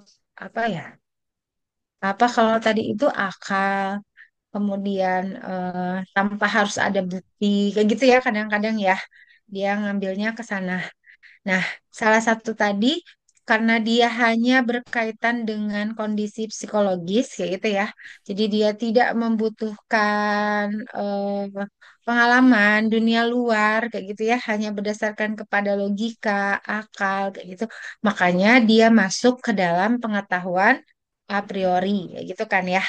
apa ya? Apa kalau tadi itu akal, kemudian tanpa harus ada bukti, kayak gitu ya kadang-kadang ya dia ngambilnya ke sana. Nah, salah satu tadi karena dia hanya berkaitan dengan kondisi psikologis kayak gitu ya. Jadi dia tidak membutuhkan pengalaman dunia luar kayak gitu ya, hanya berdasarkan kepada logika, akal kayak gitu. Makanya dia masuk ke dalam pengetahuan a priori kayak gitu kan ya.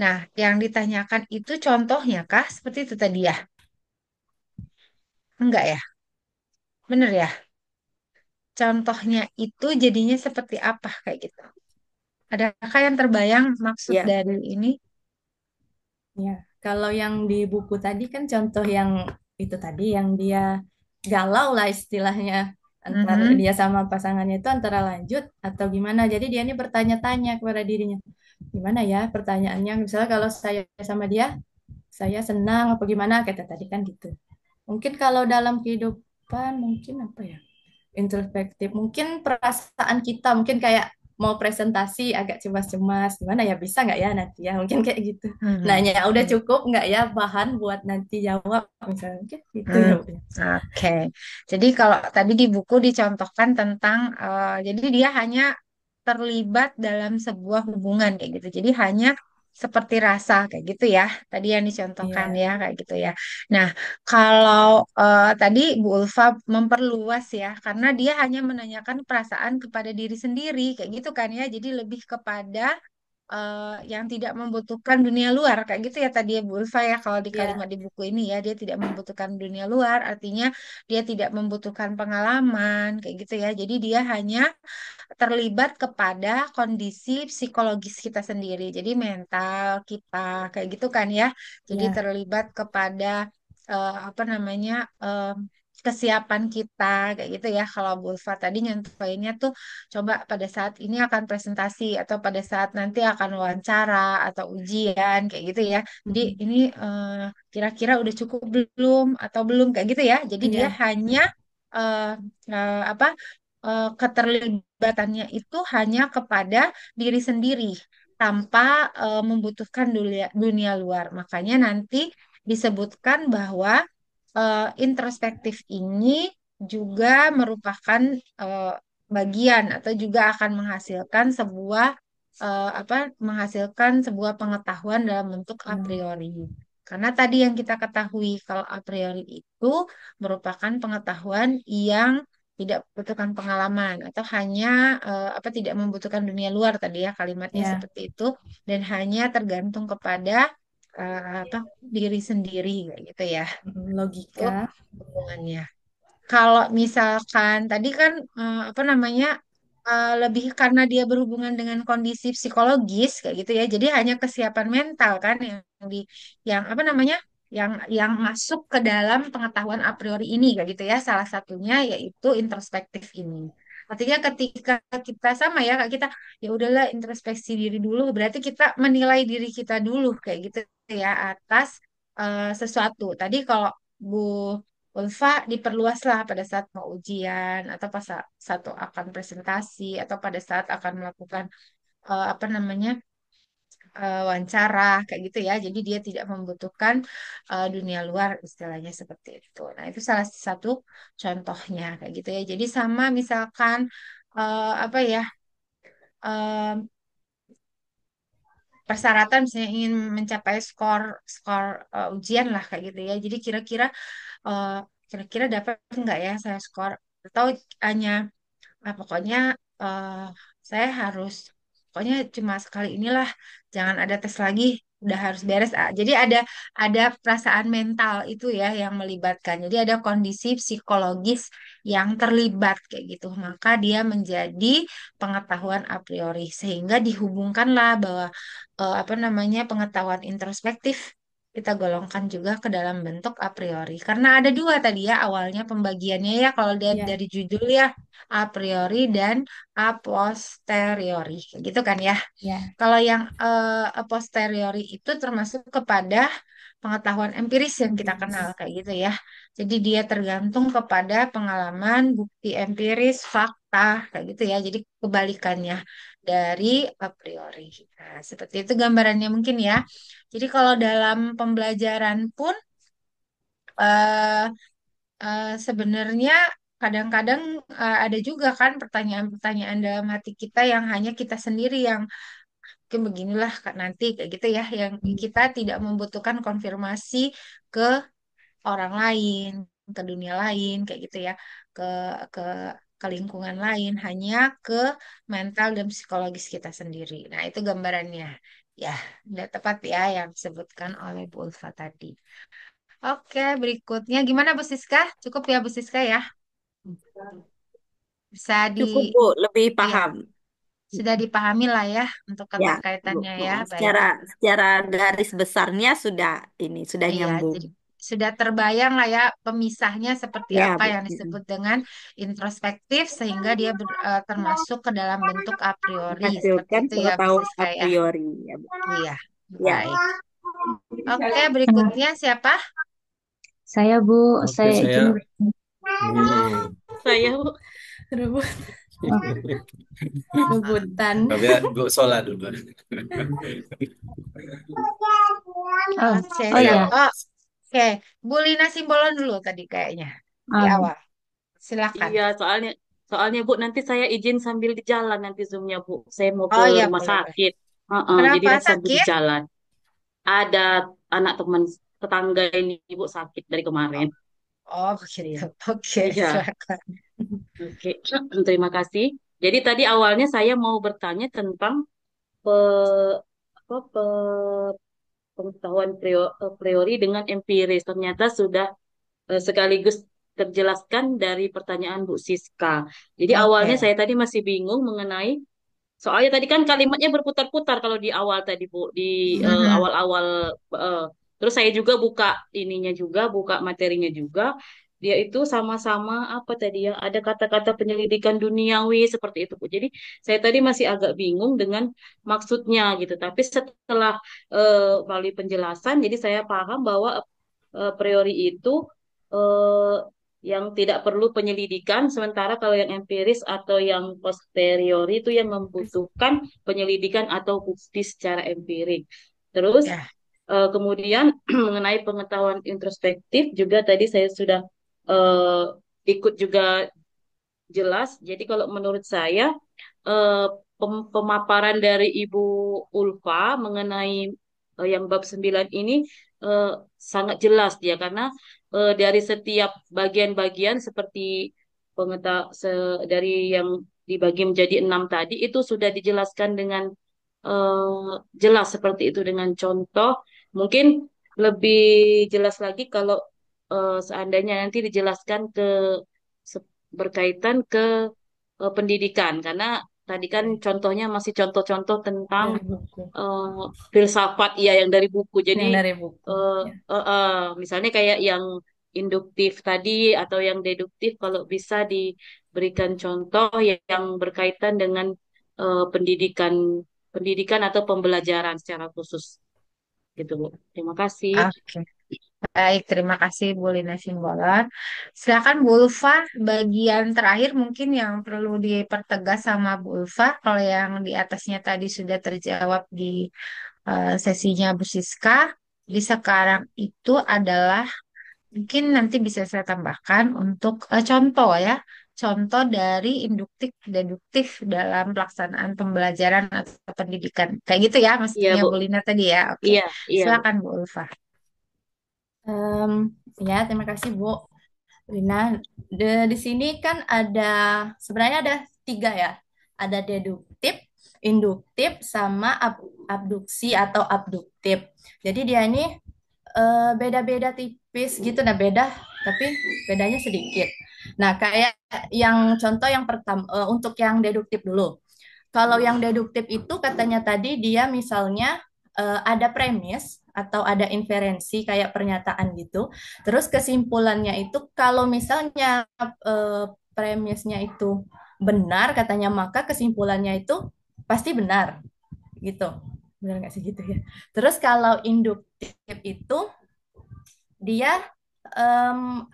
Nah, yang ditanyakan itu contohnya kah seperti itu tadi ya? Enggak ya? Bener ya? Contohnya itu jadinya seperti apa kayak gitu? Adakah yang terbayang maksud Ya, dari ini? Ya, kalau yang di buku tadi kan contoh yang itu tadi yang dia galau lah istilahnya antar Mhm. dia sama pasangannya itu antara lanjut atau gimana. Jadi dia ini bertanya-tanya kepada dirinya, gimana ya pertanyaannya? Misalnya kalau saya sama dia, saya senang apa gimana kata tadi kan gitu. Mungkin kalau dalam kehidupan mungkin apa ya? Introspektif. Mungkin perasaan kita mungkin kayak mau presentasi agak cemas-cemas. Gimana ya bisa nggak ya nanti ya? Mungkin kayak gitu. Mhm. Nanya udah Hmm. cukup nggak ya bahan buat nanti jawab misalnya mungkin gitu Hmm. ya. Bu, ya. Oke. Jadi kalau tadi di buku dicontohkan tentang, jadi dia hanya terlibat dalam sebuah hubungan kayak gitu. Jadi hanya seperti rasa kayak gitu ya. Tadi yang dicontohkan Iya, ya kayak gitu ya. Nah, kalau tadi Bu Ulfa memperluas ya, karena dia hanya menanyakan perasaan kepada diri sendiri kayak gitu kan ya. Jadi lebih kepada yang tidak membutuhkan dunia luar kayak gitu ya tadi ya Bu Ulfa ya kalau di iya, kalimat di buku ini ya dia tidak membutuhkan dunia luar artinya dia tidak membutuhkan pengalaman kayak gitu ya jadi dia hanya terlibat kepada kondisi psikologis kita sendiri jadi mental kita kayak gitu kan ya jadi iya, terlibat kepada apa namanya kesiapan kita kayak gitu ya kalau Bu Ulfa tadi nyontohinnya tuh coba pada saat ini akan presentasi atau pada saat nanti akan wawancara atau ujian kayak gitu ya. Jadi mm, ini kira-kira udah cukup belum atau belum kayak gitu ya. Jadi dia iya, hanya eh, apa keterlibatannya itu hanya kepada diri sendiri tanpa membutuhkan dunia luar. Makanya nanti disebutkan bahwa introspektif ini juga merupakan eh, bagian atau juga akan menghasilkan sebuah apa menghasilkan sebuah pengetahuan dalam bentuk a iya, priori. Karena tadi yang kita ketahui kalau a priori itu merupakan pengetahuan yang tidak membutuhkan pengalaman atau hanya apa tidak membutuhkan dunia luar tadi ya kalimatnya iya. seperti itu dan hanya tergantung kepada apa diri sendiri kayak gitu ya itu Logika. hubungannya. Kalau misalkan tadi kan apa namanya lebih karena dia berhubungan dengan kondisi psikologis kayak gitu ya. Jadi hanya kesiapan mental kan yang di yang apa namanya yang masuk ke dalam pengetahuan a priori ini kayak gitu ya. Salah satunya yaitu introspektif ini. Artinya ketika kita sama ya Kak, kita ya udahlah introspeksi diri dulu berarti kita menilai diri kita dulu kayak gitu ya atas sesuatu. Tadi kalau Bu Ulfa diperluaslah pada saat mau ujian atau pas saat akan presentasi atau pada saat akan melakukan apa namanya wawancara kayak gitu ya. Jadi dia tidak membutuhkan dunia luar istilahnya seperti itu. Nah, itu salah satu contohnya kayak gitu ya. Jadi sama misalkan apa ya persyaratan misalnya ingin mencapai skor skor ujian lah kayak gitu ya. Jadi eh, kira-kira dapat nggak ya saya skor atau hanya pokoknya eh, saya harus pokoknya cuma sekali inilah jangan ada tes lagi udah harus beres jadi ada perasaan mental itu ya yang melibatkan jadi ada kondisi psikologis yang terlibat kayak gitu maka dia menjadi pengetahuan a priori sehingga dihubungkanlah bahwa apa namanya pengetahuan introspektif kita golongkan juga ke dalam bentuk a priori karena ada dua tadi ya awalnya pembagiannya ya kalau lihat Iya, dari judul ya a priori dan a posteriori gitu kan ya iya, kalau yang a posteriori itu termasuk kepada pengetahuan empiris yang kita kenal kayak gitu ya. Jadi dia tergantung kepada pengalaman, bukti empiris, fakta kayak gitu ya. Jadi kebalikannya dari a priori. Nah, seperti itu gambarannya mungkin ya. Jadi kalau dalam pembelajaran pun eh, sebenarnya kadang-kadang ada juga kan pertanyaan-pertanyaan dalam hati kita yang hanya kita sendiri yang mungkin beginilah Kak, nanti kayak gitu ya, yang kita tidak membutuhkan konfirmasi ke orang lain, ke dunia lain kayak gitu ya, ke ke ke lingkungan lain, hanya ke mental dan psikologis kita sendiri. Nah, itu gambarannya. Ya, udah tepat ya yang disebutkan oleh Bu Ulfa tadi. Oke, berikutnya gimana Bu Siska? Cukup ya Bu Siska ya? Bisa Cukup Bu, lebih ya, paham. sudah dipahami lah ya untuk Ya, Bu. keterkaitannya ya. Baik. Secara secara garis besarnya sudah ini sudah Iya, nyambung. jadi sudah terbayang lah ya pemisahnya seperti Ya, apa Bu. yang disebut dengan introspektif sehingga dia termasuk ke dalam bentuk a priori. Seperti Menghasilkan itu ya Bu pengetahuan a Siska ya. priori, ya, Bu. Iya, Ya. baik. Oke, Nah, berikutnya siapa? saya Bu, Oke, saya saya izin. Saya Bu. Rebut, Oh, rebutan. tapi ya, Bu Sola dulu. oh, Oke, oh Ayo. ya. Oh, oke. Bu Lina Simbolon dulu tadi kayaknya di Um, awal. Silakan. Iya, soalnya Bu nanti saya izin sambil di jalan nanti Zoom-nya Bu. Saya mau ke Oh iya, rumah boleh, boleh. sakit. Heeh, jadi Kenapa nanti sambil di sakit? jalan. Ada anak teman tetangga ini Ibu sakit dari kemarin. Oh, Iya. begitu. Oke, Iya, silakan. oke. Terima kasih. Jadi tadi awalnya saya mau bertanya tentang pe, pengetahuan priori dengan empiris. Ternyata sudah sekaligus terjelaskan dari pertanyaan Bu Siska. Jadi awalnya Oke. saya tadi masih bingung mengenai soalnya tadi kan kalimatnya berputar-putar kalau di awal tadi Bu, di Mhm. awal-awal terus saya juga buka ininya juga, buka materinya juga. Dia itu sama-sama apa tadi ya? Ada kata-kata penyelidikan duniawi seperti itu Bu. Jadi saya tadi masih agak bingung dengan maksudnya gitu. Tapi setelah melalui penjelasan, jadi saya paham bahwa priori itu eh, yang tidak perlu penyelidikan, sementara kalau yang empiris atau yang posteriori itu yang membutuhkan penyelidikan atau bukti secara empirik. Terus Ya. kemudian mengenai pengetahuan introspektif juga tadi saya sudah eh, ikut juga jelas. Jadi kalau menurut saya eh, pemaparan dari Ibu Ulfa mengenai yang bab 9 ini eh, sangat jelas dia karena dari setiap bagian-bagian seperti dari yang dibagi menjadi 6 tadi itu sudah dijelaskan dengan jelas seperti itu dengan contoh. Mungkin lebih jelas lagi kalau seandainya nanti dijelaskan berkaitan ke pendidikan karena tadi kan contohnya masih contoh-contoh tentang Dari buku. eh, filsafat ya yang dari buku. Jadi Yang dari buku. eh, Ya. misalnya kayak yang induktif tadi atau yang deduktif kalau bisa diberikan contoh yang berkaitan dengan pendidikan pendidikan atau pembelajaran secara khusus gitu Bu. Terima kasih. Oke. Baik, terima kasih Bu Lina Simbolon. Silakan Bu Ulfa, bagian terakhir mungkin yang perlu dipertegas sama Bu Ulfa. Kalau yang di atasnya tadi sudah terjawab di sesinya Bu Siska. Di sekarang itu adalah mungkin nanti bisa saya tambahkan untuk contoh ya. Contoh dari induktif deduktif dalam pelaksanaan pembelajaran atau pendidikan. Kayak gitu ya Iya maksudnya Bu. Bu Lina tadi ya. Oke. Iya, iya Bu. Silakan Bu Ulfa. Em, ya, terima kasih Bu Rina. Di sini kan ada, sebenarnya ada tiga ya. Ada deduktif, induktif, sama abduksi atau abduktif. Jadi dia ini beda-beda tipis gitu. Nah, beda, tapi bedanya sedikit. Nah, kayak yang contoh yang pertama, untuk yang deduktif dulu. Kalau yang deduktif itu katanya tadi dia misalnya ada premis atau ada inferensi kayak pernyataan gitu. Terus kesimpulannya itu kalau misalnya premisnya itu benar katanya maka kesimpulannya itu pasti benar gitu. Benar nggak sih gitu ya? Terus kalau induktif itu dia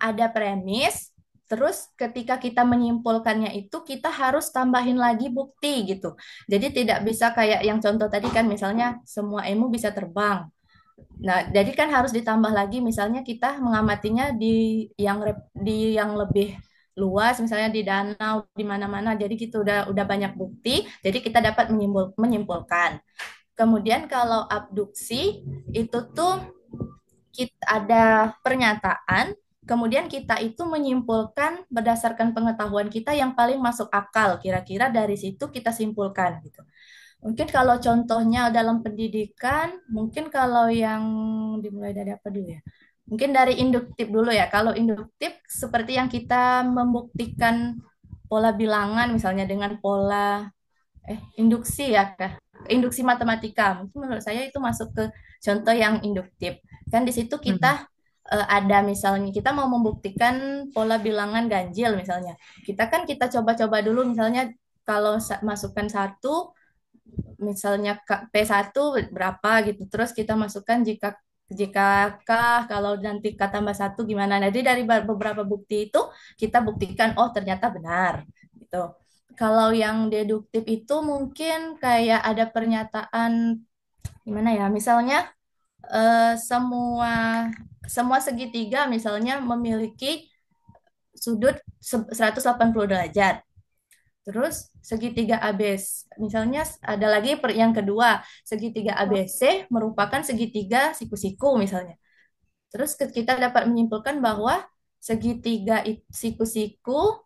ada premis, terus ketika kita menyimpulkannya itu kita harus tambahin lagi bukti gitu. Jadi tidak bisa kayak yang contoh tadi kan misalnya semua emu bisa terbang. Nah, jadi kan harus ditambah lagi misalnya kita mengamatinya di yang lebih luas misalnya di danau di mana-mana. Jadi gitu udah banyak bukti, jadi kita dapat menyimpulkan. Kemudian kalau abduksi itu tuh kita ada pernyataan, kemudian kita itu menyimpulkan berdasarkan pengetahuan kita yang paling masuk akal. Kira-kira dari situ kita simpulkan gitu. Mungkin kalau contohnya dalam pendidikan, mungkin kalau yang dimulai dari apa dulu ya? Mungkin dari induktif dulu ya. Kalau induktif seperti yang kita membuktikan pola bilangan misalnya dengan pola induksi ya Kak. Induksi matematika. Mungkin menurut saya itu masuk ke contoh yang induktif. Kan di situ Hmm. kita ada misalnya kita mau membuktikan pola bilangan ganjil misalnya. Kita coba-coba dulu misalnya kalau masukkan satu misalnya P1 berapa gitu. Terus kita masukkan jika jika K kalau nanti K tambah satu gimana. Jadi dari beberapa bukti itu kita buktikan oh ternyata benar gitu. Kalau yang deduktif itu mungkin kayak ada pernyataan gimana ya? Misalnya semua semua segitiga misalnya memiliki sudut 180 derajat. Terus segitiga ABC, misalnya ada lagi yang kedua, segitiga ABC merupakan segitiga siku-siku misalnya. Terus kita dapat menyimpulkan bahwa segitiga siku-siku,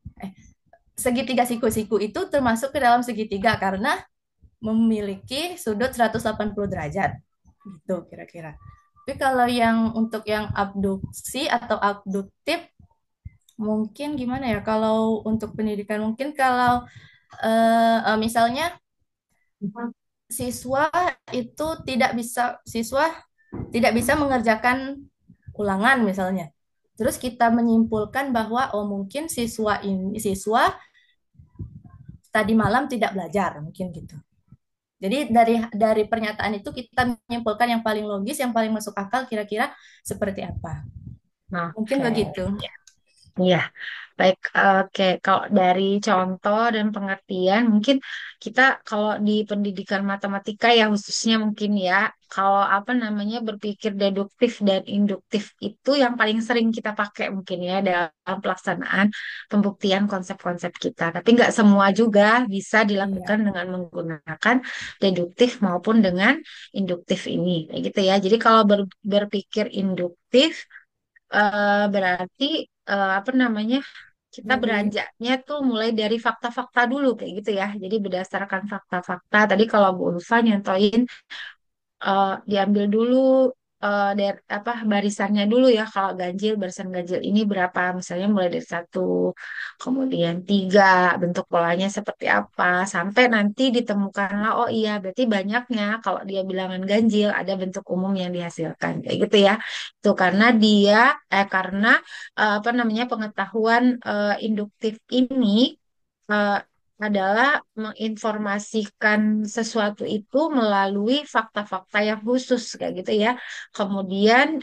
segitiga siku-siku itu termasuk ke dalam segitiga karena memiliki sudut 180 derajat. Gitu kira-kira. Tapi kalau yang untuk yang abduksi atau abduktif mungkin gimana ya? Kalau untuk pendidikan mungkin kalau misalnya siswa itu siswa tidak bisa mengerjakan ulangan misalnya. Terus kita menyimpulkan bahwa oh mungkin siswa tadi malam tidak belajar mungkin gitu. Jadi dari pernyataan itu kita menyimpulkan yang paling logis, yang paling masuk akal kira-kira seperti apa. Mungkin Oke. begitu. Iya, baik. Oke, kalau dari contoh dan pengertian, mungkin kita kalau di pendidikan matematika ya khususnya mungkin ya, kalau apa namanya berpikir deduktif dan induktif itu yang paling sering kita pakai mungkin ya dalam pelaksanaan pembuktian konsep-konsep kita. Tapi nggak semua juga bisa dilakukan Iya. dengan menggunakan deduktif maupun dengan induktif ini, kayak gitu ya. Jadi kalau berpikir induktif berarti apa namanya kita Dari beranjaknya tuh mulai dari fakta-fakta dulu kayak gitu ya. Jadi berdasarkan fakta-fakta. Tadi kalau Bu Ulfa nyontoin diambil dulu dari apa barisannya dulu ya. Kalau ganjil barisan ganjil ini berapa? Misalnya mulai dari satu, kemudian tiga, bentuk polanya seperti apa, sampai nanti ditemukanlah oh iya berarti banyaknya kalau dia bilangan ganjil ada bentuk umum yang dihasilkan kayak gitu ya. Itu karena karena apa namanya pengetahuan induktif ini eh, adalah menginformasikan sesuatu itu melalui fakta-fakta yang khusus kayak gitu ya. Kemudian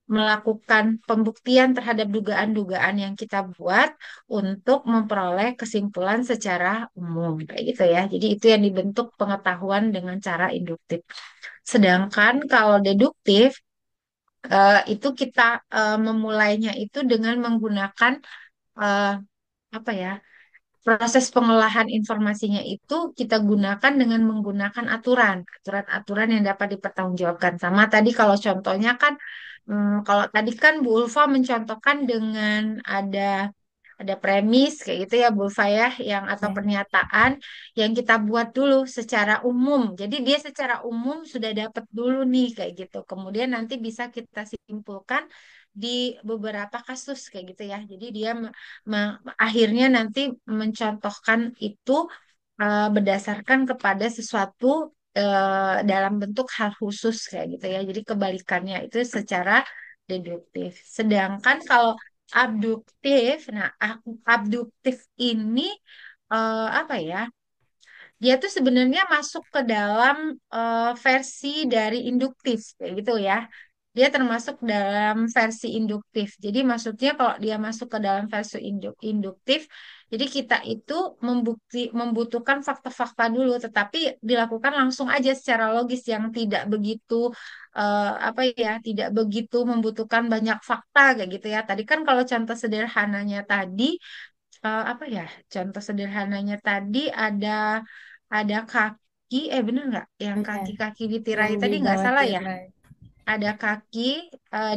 melakukan pembuktian terhadap dugaan-dugaan yang kita buat untuk memperoleh kesimpulan secara umum kayak gitu ya. Jadi itu yang dibentuk pengetahuan dengan cara induktif. Sedangkan kalau deduktif itu kita memulainya itu dengan menggunakan eh, apa ya? Proses pengolahan informasinya itu kita gunakan dengan menggunakan aturan-aturan yang dapat dipertanggungjawabkan. Sama tadi kalau contohnya kan, kalau tadi kan Bu Ulfa mencontohkan dengan ada premis kayak gitu ya Bu Ulfa ya, yang atau ya. pernyataan yang kita buat dulu secara umum. Jadi dia secara umum sudah dapat dulu nih kayak gitu. Kemudian nanti bisa kita simpulkan di beberapa kasus kayak gitu ya. Jadi dia akhirnya nanti mencontohkan itu berdasarkan kepada sesuatu dalam bentuk hal khusus kayak gitu ya. Jadi kebalikannya itu secara deduktif. Sedangkan kalau abduktif, nah abduktif ini apa ya? Dia tuh sebenarnya masuk ke dalam versi dari induktif kayak gitu ya. dia termasuk dalam versi induktif. Jadi maksudnya kalau dia masuk ke dalam versi induktif, jadi kita itu membutuhkan fakta-fakta dulu, tetapi dilakukan langsung aja secara logis yang tidak begitu apa ya, tidak begitu membutuhkan banyak fakta kayak gitu ya. Tadi kan kalau contoh sederhananya tadi apa ya? Contoh sederhananya tadi ada kaki, bener nggak? Yang Iya, kaki-kaki di yang tirai di tadi nggak bawah salah ya? tirai. Ada kaki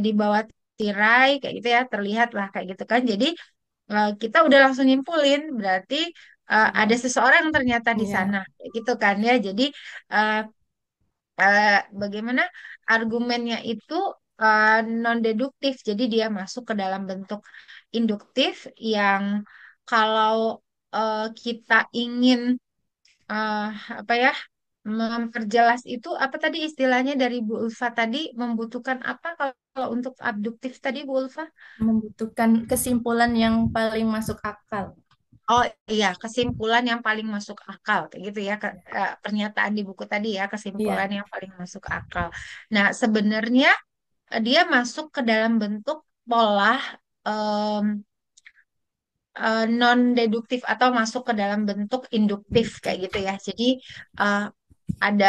di bawah tirai kayak gitu ya, terlihat lah kayak gitu kan. Jadi kita udah langsung nyimpulin berarti ada Iya, seseorang ternyata di iya, sana kayak gitu kan ya. Jadi eh, bagaimana argumennya itu non deduktif. Jadi dia masuk ke dalam bentuk induktif yang kalau kita ingin eh, apa ya memperjelas itu apa tadi istilahnya dari Bu Ulfa tadi membutuhkan apa kalau untuk abduktif tadi Bu Ulfa? membutuhkan kesimpulan yang paling masuk akal. Oh iya, kesimpulan yang paling masuk akal, kayak gitu ya, pernyataan di buku tadi ya, kesimpulan Iya, yang paling masuk akal. Nah, sebenarnya dia masuk ke dalam bentuk pola non-deduktif atau masuk ke dalam bentuk induktif kayak gitu ya. Jadi eh, ada,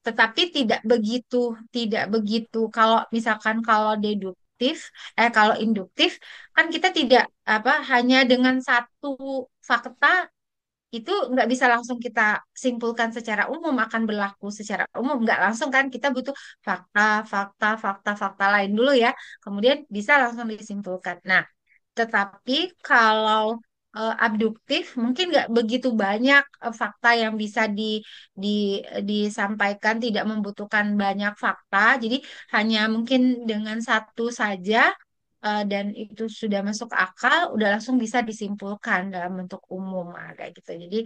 tetapi tidak begitu. Kalau misalkan kalau deduktif, kalau induktif kan kita tidak apa hanya dengan satu fakta itu nggak bisa langsung kita simpulkan secara umum akan berlaku secara umum nggak langsung kan kita butuh fakta fakta lain dulu ya kemudian bisa langsung disimpulkan. Nah tetapi kalau abduktif mungkin nggak begitu banyak fakta yang bisa di, disampaikan, tidak membutuhkan banyak fakta. Jadi hanya mungkin dengan satu saja dan itu sudah masuk akal, udah langsung bisa disimpulkan dalam bentuk umum kayak gitu. Jadi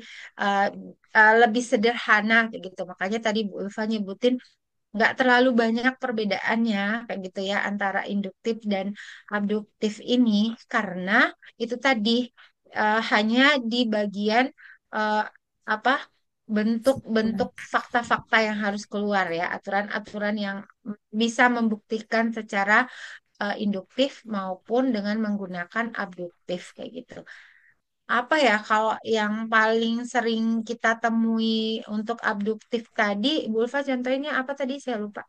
eh, lebih sederhana kayak gitu. Makanya tadi Bu Ulfa nyebutin nggak terlalu banyak perbedaannya kayak gitu ya antara induktif dan abduktif ini karena itu tadi hanya di bagian eh, apa bentuk-bentuk kesimpulan. fakta-fakta yang harus keluar ya aturan-aturan yang bisa membuktikan secara induktif maupun dengan menggunakan abduktif kayak gitu. Apa ya kalau yang paling sering kita temui untuk abduktif tadi, Bu Ulfa contohnya apa tadi saya lupa.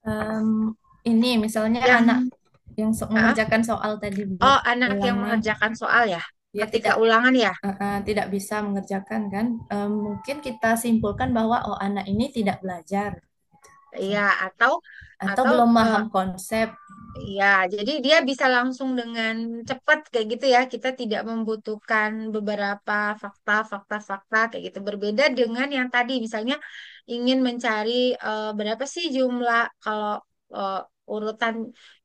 Em, ini misalnya anak Yang yang ah, mengerjakan soal tadi Bu, oh anak yang ulangan, mengerjakan soal ya, dia ketika tidak ulangan ya. tidak bisa mengerjakan kan. Mungkin kita simpulkan bahwa oh anak ini tidak belajar Iya, atau atau atau belum eh, paham konsep. ya, jadi dia bisa langsung dengan cepat kayak gitu ya. Kita tidak membutuhkan beberapa fakta kayak gitu. Berbeda dengan yang tadi, misalnya ingin mencari berapa sih jumlah kalau eh, urutan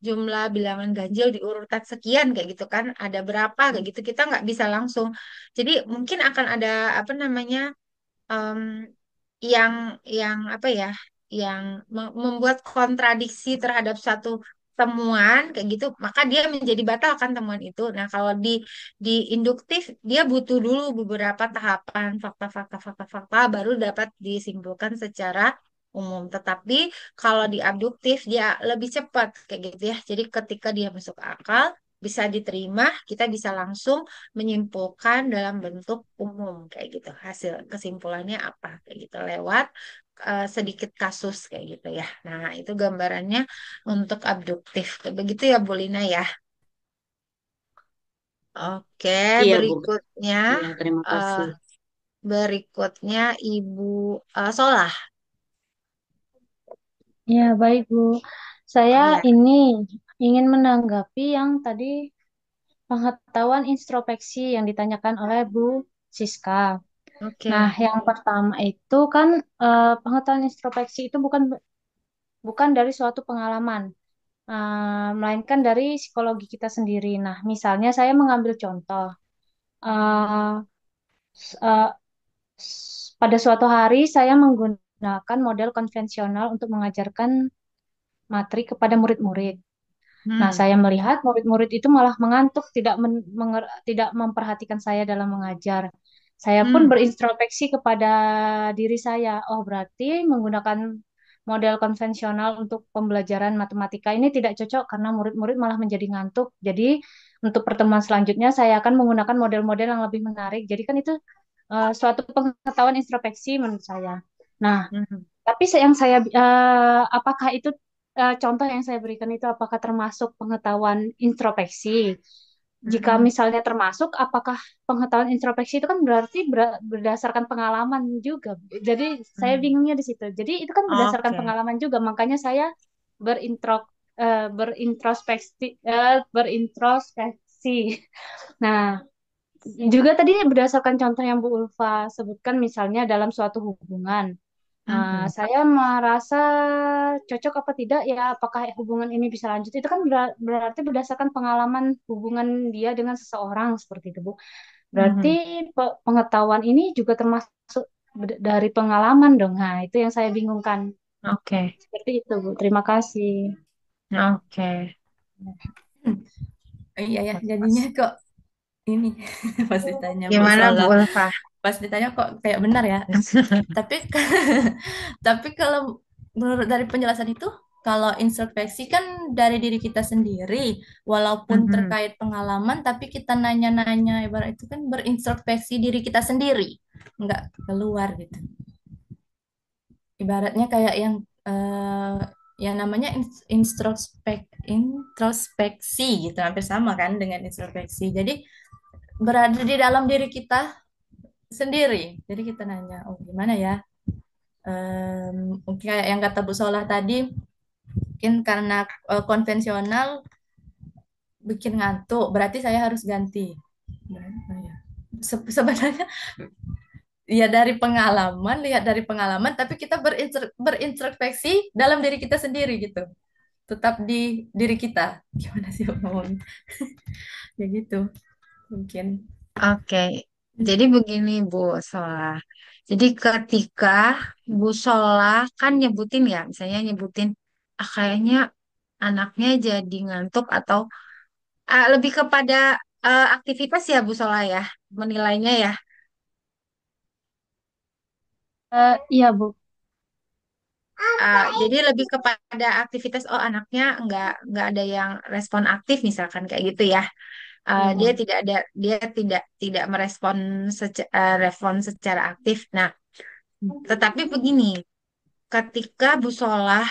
jumlah bilangan ganjil di urutan sekian kayak gitu kan. Ada berapa kayak gitu. Kita nggak bisa langsung. Jadi mungkin akan ada apa namanya em, yang apa ya yang membuat kontradiksi terhadap satu temuan kayak gitu maka dia menjadi batal kan temuan itu. Nah kalau di induktif dia butuh dulu beberapa tahapan fakta baru dapat disimpulkan secara umum. Tetapi kalau di abduktif dia lebih cepat kayak gitu ya, jadi ketika dia masuk akal bisa diterima kita bisa langsung menyimpulkan dalam bentuk umum kayak gitu hasil kesimpulannya apa kayak gitu lewat sedikit kasus kayak gitu ya. Nah, itu gambarannya untuk abduktif. Begitu ya, Bu Lina ya. Oke, Iya, Bu. berikutnya Iya, terima eh, kasih. berikutnya Ibu Solah. Ya, baik, Bu. Saya Iya, ini ingin menanggapi yang tadi pengetahuan introspeksi yang ditanyakan oleh Bu Siska. Nah, oke. yang pertama itu kan pengetahuan introspeksi itu bukan bukan dari suatu pengalaman, melainkan dari psikologi kita sendiri. Nah, misalnya saya mengambil contoh, eh, s- eh, pada suatu hari saya menggunakan model konvensional untuk mengajarkan materi kepada murid-murid. Nah, Hmm, saya melihat murid-murid itu malah mengantuk, tidak memperhatikan saya dalam mengajar. Saya pun hmm, berintrospeksi kepada diri saya. Oh, berarti menggunakan model konvensional untuk pembelajaran matematika ini tidak cocok karena murid-murid malah menjadi ngantuk. Jadi untuk pertemuan selanjutnya saya akan menggunakan model-model yang lebih menarik. Jadi kan itu suatu pengetahuan introspeksi menurut saya. Nah, Mhm. tapi apakah itu contoh yang saya berikan itu apakah termasuk pengetahuan introspeksi? Jika Mhm. misalnya termasuk, apakah pengetahuan introspeksi itu kan berarti berdasarkan pengalaman juga. Jadi saya Mhm. bingungnya di situ. Jadi itu kan berdasarkan Oke. pengalaman juga. Makanya saya berintrospeksi. Nah, juga tadi berdasarkan contoh yang Bu Ulfa sebutkan, misalnya dalam suatu hubungan. Mhm. Saya merasa cocok apa tidak ya, apakah hubungan ini bisa lanjut. Itu kan berarti berdasarkan pengalaman hubungan dia dengan seseorang seperti itu, Bu. Berarti Mhm. pengetahuan ini juga termasuk dari pengalaman dong. Nah, itu yang saya bingungkan. Oke. Seperti itu, Bu. Terima kasih. Oke. Iya ya, jadinya kok ini pas ditanya Bu Gimana Bu Sola, Ulfa? pas ditanya kok kayak benar ya. Tapi tapi kalau menurut dari penjelasan itu, kalau introspeksi kan dari diri kita sendiri, walaupun Mhm. terkait pengalaman, tapi kita nanya-nanya, ibarat itu kan berintrospeksi diri kita sendiri, nggak keluar gitu. Ibaratnya kayak yang namanya introspeksi gitu, hampir sama kan dengan introspeksi. Jadi berada di dalam diri kita sendiri. Jadi kita nanya, oh gimana ya? Mungkin kayak yang kata Bu Solah tadi, mungkin karena konvensional bikin ngantuk, berarti saya harus ganti. Nah, ya. Sebenarnya ya dari pengalaman, lihat dari pengalaman, tapi kita berintrospeksi dalam diri kita sendiri gitu. Tetap di diri kita. Gimana sih ngomong? Ya gitu, mungkin. Oke. Jadi begini Bu Sola. Jadi ketika Bu Sola kan nyebutin ya, misalnya nyebutin kayaknya anaknya jadi ngantuk atau lebih kepada aktivitas ya Bu Sola ya, menilainya ya. Iya, Bu. Jadi lebih kepada aktivitas, oh anaknya nggak ada yang respon aktif misalkan kayak gitu ya. Dia Iya. tidak ada, dia tidak merespon respon secara aktif. Nah, tetapi begini, ketika Bu Solah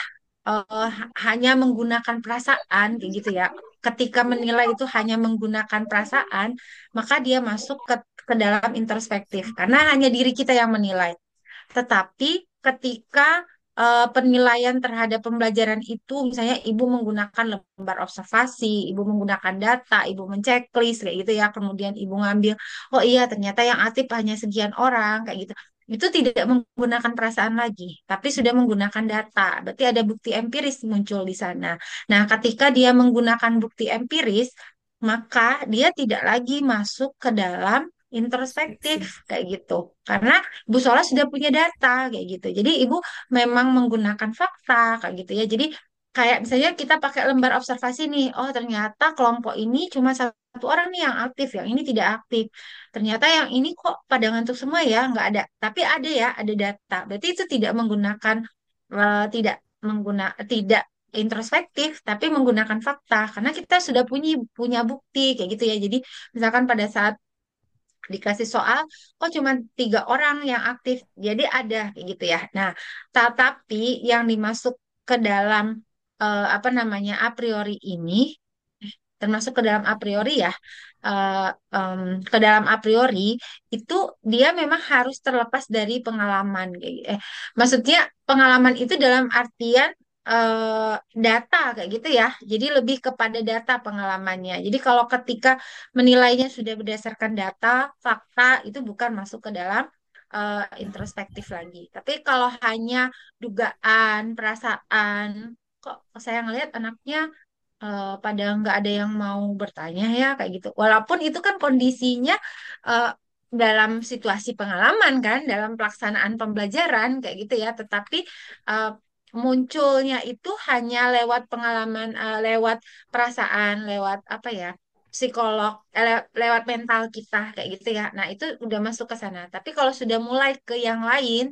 hanya menggunakan perasaan kayak gitu ya. Ketika menilai itu hanya menggunakan perasaan, maka dia masuk ke dalam introspektif karena hanya diri kita yang menilai. Tetapi ketika penilaian terhadap pembelajaran itu, misalnya ibu menggunakan lembar observasi, ibu menggunakan data, ibu menceklis kayak gitu ya, kemudian ibu ngambil, oh iya ternyata yang aktif hanya sekian orang kayak gitu. Itu tidak menggunakan perasaan lagi, tapi sudah menggunakan data. Berarti ada bukti empiris muncul di sana. Nah, ketika dia menggunakan bukti empiris, maka dia tidak lagi masuk ke dalam Introspeksi. introspektif kayak gitu. Karena Bu Sola sudah punya data kayak gitu. Jadi Ibu memang menggunakan fakta kayak gitu ya. Jadi kayak misalnya kita pakai lembar observasi nih, oh ternyata kelompok ini cuma satu orang nih yang aktif, yang ini tidak aktif. Ternyata yang ini kok pada ngantuk semua ya, nggak ada. Tapi ada ya, ada data. Berarti itu tidak menggunakan tidak introspektif, tapi menggunakan fakta. Karena kita sudah punya bukti kayak gitu ya. Jadi misalkan pada saat dikasih soal, oh cuma 3 orang yang aktif, jadi ada kayak gitu ya. Nah, tetapi yang dimasuk ke dalam apa namanya a priori ini, termasuk ke dalam a priori ya, eh, em, ke dalam a priori itu dia memang harus terlepas dari pengalaman. Maksudnya pengalaman itu dalam artian data kayak gitu ya. Jadi lebih kepada data pengalamannya. Jadi kalau ketika menilainya sudah berdasarkan data, fakta itu bukan masuk ke dalam introspektif lagi. Tapi kalau hanya dugaan, perasaan, kok saya ngelihat anaknya pada nggak ada yang mau bertanya ya kayak gitu. Walaupun itu kan kondisinya eh, dalam situasi pengalaman kan, dalam pelaksanaan pembelajaran kayak gitu ya. Tetapi eh, munculnya itu hanya lewat pengalaman, lewat perasaan, lewat apa ya, psikolog, lewat mental kita kayak gitu ya. Nah itu udah masuk ke sana. Tapi kalau sudah mulai ke yang lain,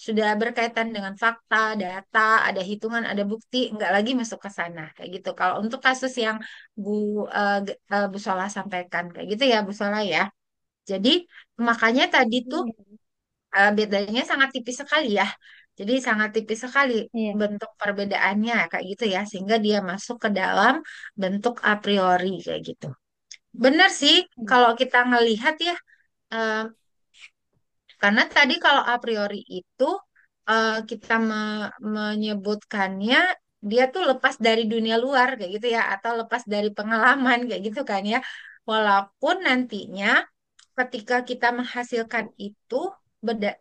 sudah berkaitan dengan fakta, data, ada hitungan, ada bukti, nggak lagi masuk ke sana kayak gitu. Kalau untuk kasus yang Bu Bu Solah sampaikan kayak gitu ya Bu Solah ya. Jadi makanya tadi tuh bedanya sangat tipis sekali ya. Jadi sangat tipis sekali Iya, bentuk perbedaannya kayak gitu ya, sehingga dia masuk ke dalam bentuk a priori kayak gitu. Benar sih iya, kalau kita ngelihat ya, eh, karena tadi kalau a priori itu kita menyebutkannya dia tuh lepas dari dunia luar kayak gitu ya, atau lepas dari pengalaman kayak gitu kan ya. Walaupun nantinya ketika kita menghasilkan itu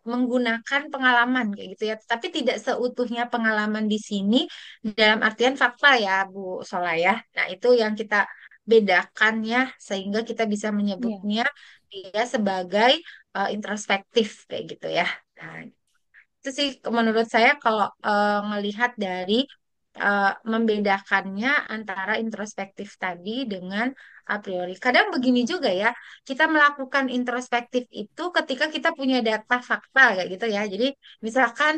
menggunakan pengalaman kayak gitu ya, tapi tidak seutuhnya pengalaman di sini dalam artian fakta ya Bu Solaya. Nah, itu yang kita bedakan ya sehingga kita bisa iya, menyebutnya dia sebagai introspektif kayak gitu ya. Nah, itu sih menurut saya kalau ngelihat dari membedakannya antara introspektif tadi dengan a priori. Kadang begini juga ya, kita melakukan introspektif itu ketika kita punya data fakta kayak gitu ya. Jadi misalkan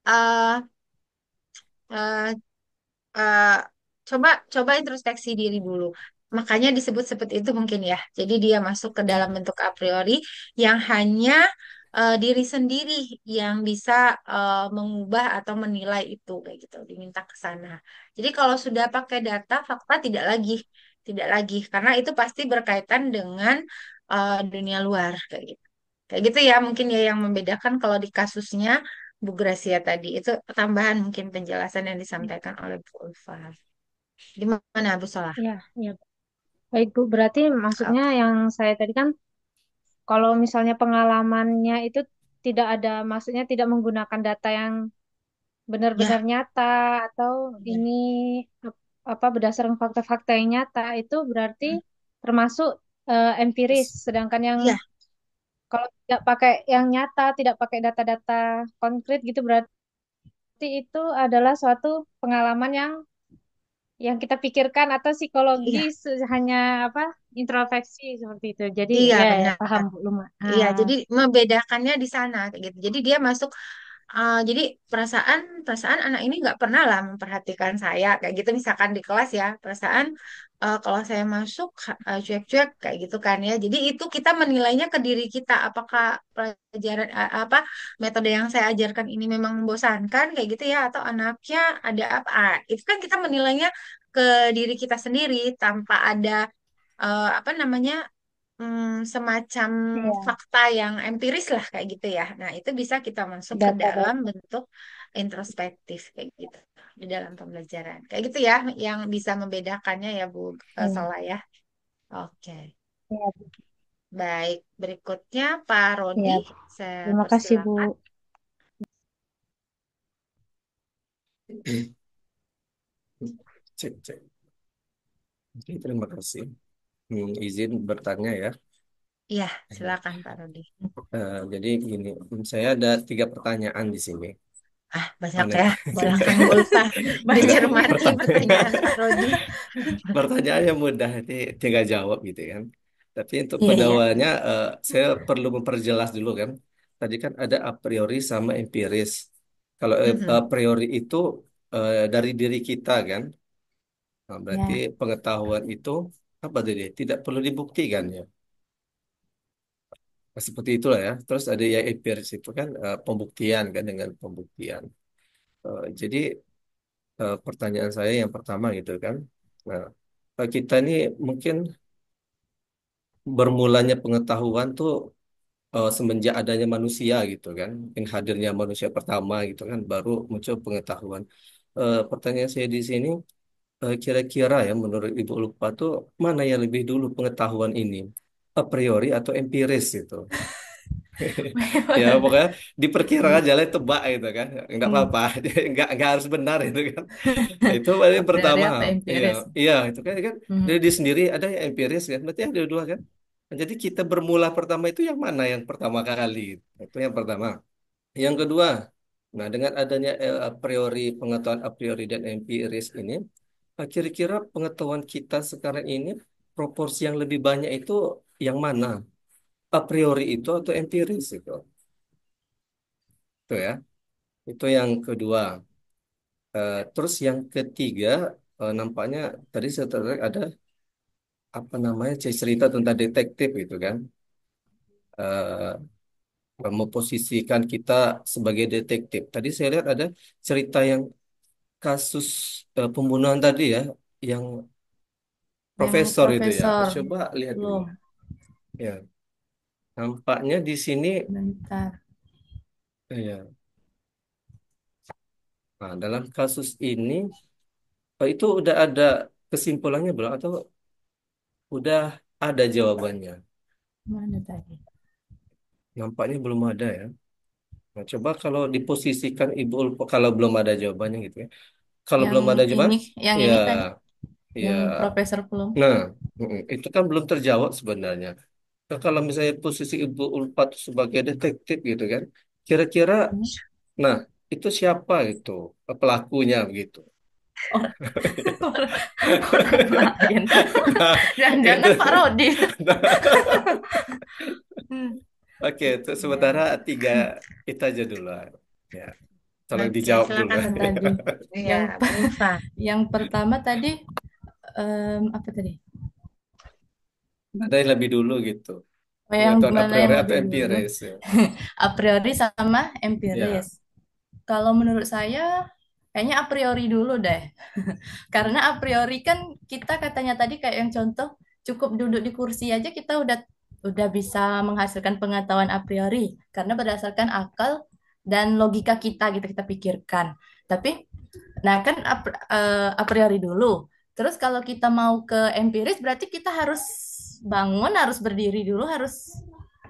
eh, eh, eh, coba coba introspeksi diri dulu. Makanya disebut seperti itu mungkin ya. Jadi dia masuk ke dalam bentuk a priori yang hanya diri sendiri yang bisa mengubah atau menilai itu kayak gitu, diminta ke sana. Jadi kalau sudah pakai data, fakta tidak lagi karena itu pasti berkaitan dengan dunia luar kayak gitu. Kayak gitu ya mungkin ya yang membedakan kalau di kasusnya Bu Gracia tadi itu tambahan mungkin penjelasan yang disampaikan oleh Bu Ulfa. Gimana Bu Salah? iya, iya. Baik, Bu. Berarti maksudnya Oke. yang saya tadi kan, kalau misalnya pengalamannya itu tidak ada, maksudnya tidak menggunakan data yang benar-benar Ya, nyata, atau ya. ini apa berdasarkan fakta-fakta yang nyata, itu berarti Hmm. termasuk empiris. Sedangkan yang Iya, kalau tidak pakai yang nyata, tidak pakai data-data konkret gitu, berarti itu adalah suatu pengalaman yang kita pikirkan atau iya, psikologis, hanya apa, introspeksi seperti itu. Jadi iya ya, ya benar. paham Bu Luma. Iya, jadi membedakannya di sana kayak gitu. Jadi dia masuk, jadi perasaan perasaan anak ini nggak pernah lah memperhatikan saya kayak gitu. Misalkan di kelas ya, perasaan kalau saya masuk cuek-cuek kayak gitu kan ya. Jadi itu kita menilainya ke diri kita. Apakah pelajaran apa metode yang saya ajarkan ini memang membosankan kayak gitu ya, atau anaknya ada apa? Itu kan kita menilainya ke diri kita sendiri tanpa ada apa namanya semacam Iya, fakta yang empiris lah kayak gitu ya. Nah, itu bisa kita masuk ke dalam data-data. bentuk introspektif kayak gitu di dalam pembelajaran. Kayak gitu ya yang bisa membedakannya ya Bu Iya, Sola ya. Oke. iya, Baik, berikutnya Pak iya. Rodi, saya Terima kasih Bu. persilakan. Cek, cek. Oke, terima kasih. Izin bertanya ya. Iya, silakan Pak Rodi. Jadi gini, saya ada 3 pertanyaan di sini. Banyak Aneh. ya. Silakan Bu Ulfa Banyak Enggak, nih. dicermati pertanyaan Pak Rodi. pertanyaannya mudah, ini tinggal jawab gitu kan. Tapi untuk Iya, iya. pendawaannya, saya perlu memperjelas dulu kan. Tadi kan ada a priori sama empiris. Kalau a Mhm. priori itu dari diri kita kan, nah, berarti Ya, pengetahuan itu apa tadi? Tidak perlu dibuktikan ya. Nah, seperti itulah ya. Terus ada yang empiris itu kan pembuktian kan dengan pembuktian. Jadi pertanyaan saya yang pertama gitu kan. Nah, kita ini mungkin bermulanya pengetahuan tuh semenjak adanya manusia gitu kan. Mungkin hadirnya manusia pertama gitu kan, baru muncul pengetahuan. Pertanyaan saya di sini, kira-kira ya menurut Ibu Lupa tuh mana yang lebih dulu pengetahuan ini? A priori atau empiris gitu? Ya pokoknya diperkirakan aja lah tebak gitu kan, nggak Hmm. apa-apa. Nggak harus benar itu kan. Itu paling A yang priori pertama. apa Iya, empiris? iya itu kan dari Hmm. diri sendiri ada yang empiris kan, berarti ada dua kan. Nah, jadi kita bermula pertama itu yang mana yang pertama kali? Itu yang pertama. Yang kedua, nah dengan adanya a priori, pengetahuan a priori dan empiris ini, kira-kira pengetahuan kita sekarang ini proporsi yang lebih banyak itu yang mana? A priori itu atau empiris itu? Tuh ya. Itu yang kedua. Terus yang ketiga, nampaknya tadi saya tertarik ada apa namanya cerita tentang detektif gitu kan. Memposisikan kita sebagai detektif. Tadi saya lihat ada cerita yang kasus pembunuhan tadi ya, yang Yang profesor itu ya. profesor Coba lihat dulu. belum. Ya, nampaknya di sini Bentar. ya. Nah, dalam kasus ini itu udah ada kesimpulannya belum atau udah ada jawabannya? Mana tadi? Nampaknya belum ada ya. Nah, coba kalau diposisikan Ibu Ulfa kalau belum ada jawabannya gitu ya. Kalau Yang belum ada jawaban, ini, yang ya ini tadi, ya. yang profesor belum. Nah, itu kan belum terjawab sebenarnya. Nah, kalau misalnya posisi Ibu Ulfa itu sebagai detektif gitu kan, kira-kira, nah itu siapa itu pelakunya gitu? Orang, orang lain. Nah, itu. Jangan-jangan Pak Rodi. Oke, untuk Ya, sementara tiga itu aja dulu. Ya, tolong Oke, dijawab dulu. silakan. yang tadi. Iya, Yang Bu Ulfa. yang pertama tadi apa tadi? Mana yang lebih dulu gitu? Oh, yang Pengetahuan a mana yang priori atau lebih dulu? empiris ya? A priori sama Ya. empiris. Kalau menurut saya, kayaknya a priori dulu deh. Karena a priori kan kita katanya tadi kayak yang contoh, cukup duduk di kursi aja kita udah bisa menghasilkan pengetahuan a priori karena berdasarkan akal dan logika kita gitu kita pikirkan. Tapi nah kan a priori dulu. Terus kalau kita mau ke empiris berarti kita harus bangun, harus berdiri dulu, harus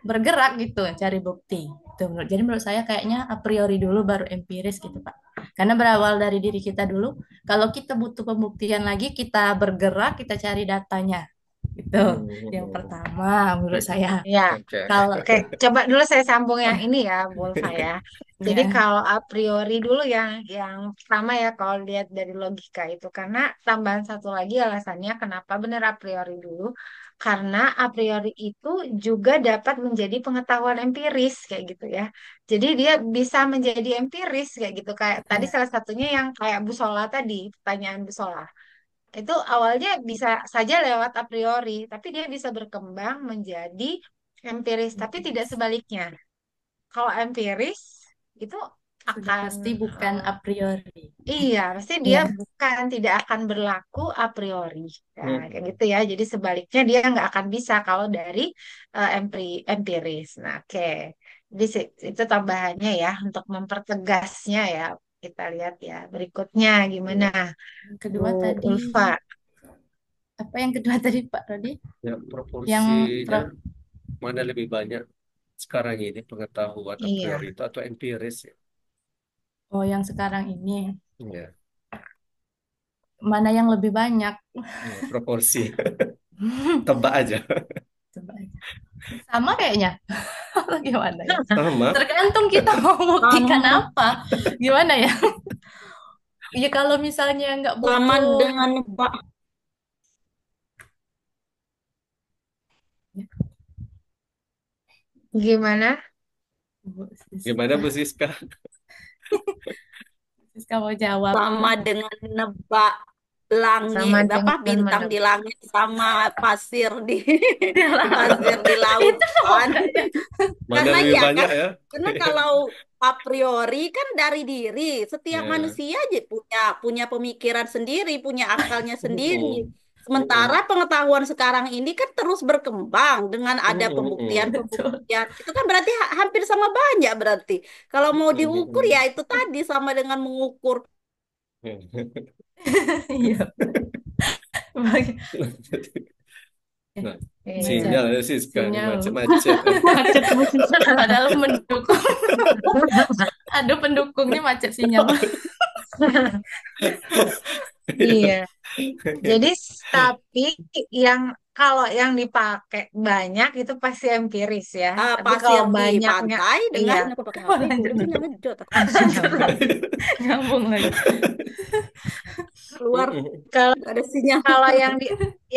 bergerak gitu, cari bukti. Jadi menurut saya kayaknya a priori dulu baru empiris gitu, Pak. Karena berawal dari diri kita dulu. Kalau kita butuh pembuktian lagi, kita bergerak, kita cari datanya. Gitu. Yang pertama menurut saya. Ya, Oke. Kalau oke. Coba dulu saya sambung yang ini ya, Bu Ulfa ya. Jadi ya, kalau a priori dulu yang pertama ya kalau lihat dari logika itu karena tambahan satu lagi alasannya kenapa benar a priori dulu karena a priori itu juga dapat menjadi pengetahuan empiris kayak gitu ya. Jadi dia bisa menjadi empiris kayak gitu kayak tadi ya, salah satunya yang kayak Bu Sola tadi, pertanyaan Bu Sola. Itu awalnya bisa saja lewat a priori, tapi dia bisa berkembang menjadi empiris, tapi tidak empiris. sebaliknya. Kalau empiris itu Sudah akan pasti bukan eh, a priori. iya, pasti dia Ya, bukan tidak akan berlaku a priori. Nah, kayak gitu ya. Jadi sebaliknya dia nggak akan bisa kalau dari empiris. Nah, oke. Jadi itu tambahannya ya untuk mempertegasnya ya. Kita lihat ya berikutnya gimana Ya. yang Bu kedua tadi Ulfa. apa yang kedua tadi Pak Rodi? Ya, Yang proporsinya pro- mana lebih banyak sekarang ini pengetahuan a Iya. priori itu atau empiris ya? oh yang sekarang ini Ya, mana yang lebih banyak? ya, proporsi. Tebak aja. Coba aja. Sama kayaknya. Atau gimana ya? Sama. Tergantung kita mau membuktikan Sama, apa. Gimana ya? Ya kalau misalnya nggak sama butuh dengan Pak. Gimana? Bu Gimana Siska, Bu Siska? Siska mau jawab. Sama dengan nebak Sama langit, apa dengan bintang mana? di langit sama pasir di Dia lah. pasir di Itu lautan. bukan ya. Mana Karena lebih iya banyak kan, ya? karena kalau a priori kan dari diri, setiap Ya. manusia aja punya punya pemikiran sendiri, punya akalnya sendiri. Mm-mm. Sementara Mm-mm. pengetahuan sekarang ini kan terus berkembang dengan ada Mm-mm. Betul. pembuktian-pembuktian. Itu kan berarti hampir sama banyak berarti. Kalau mau diukur ya Mm-mm. itu tadi sama dengan mengukur. Iya. Bagi- Nah, Iya. Macet. sinyal ya Siska nih Sinyal. macet-macet. Macet macet. Padahal mendukung. Aduh pendukungnya macet sinyal. Iya. Jadi tapi yang kalau yang dipakai banyak itu pasti empiris ya. Tapi kalau Pasir di banyaknya, pantai iya. dengan apa pakai HP Lanjut itu dulu. ngejot Lanjut lagi. Nyambung lagi. keluar Mm-mm. Kalau nggak ada sinyal. kalau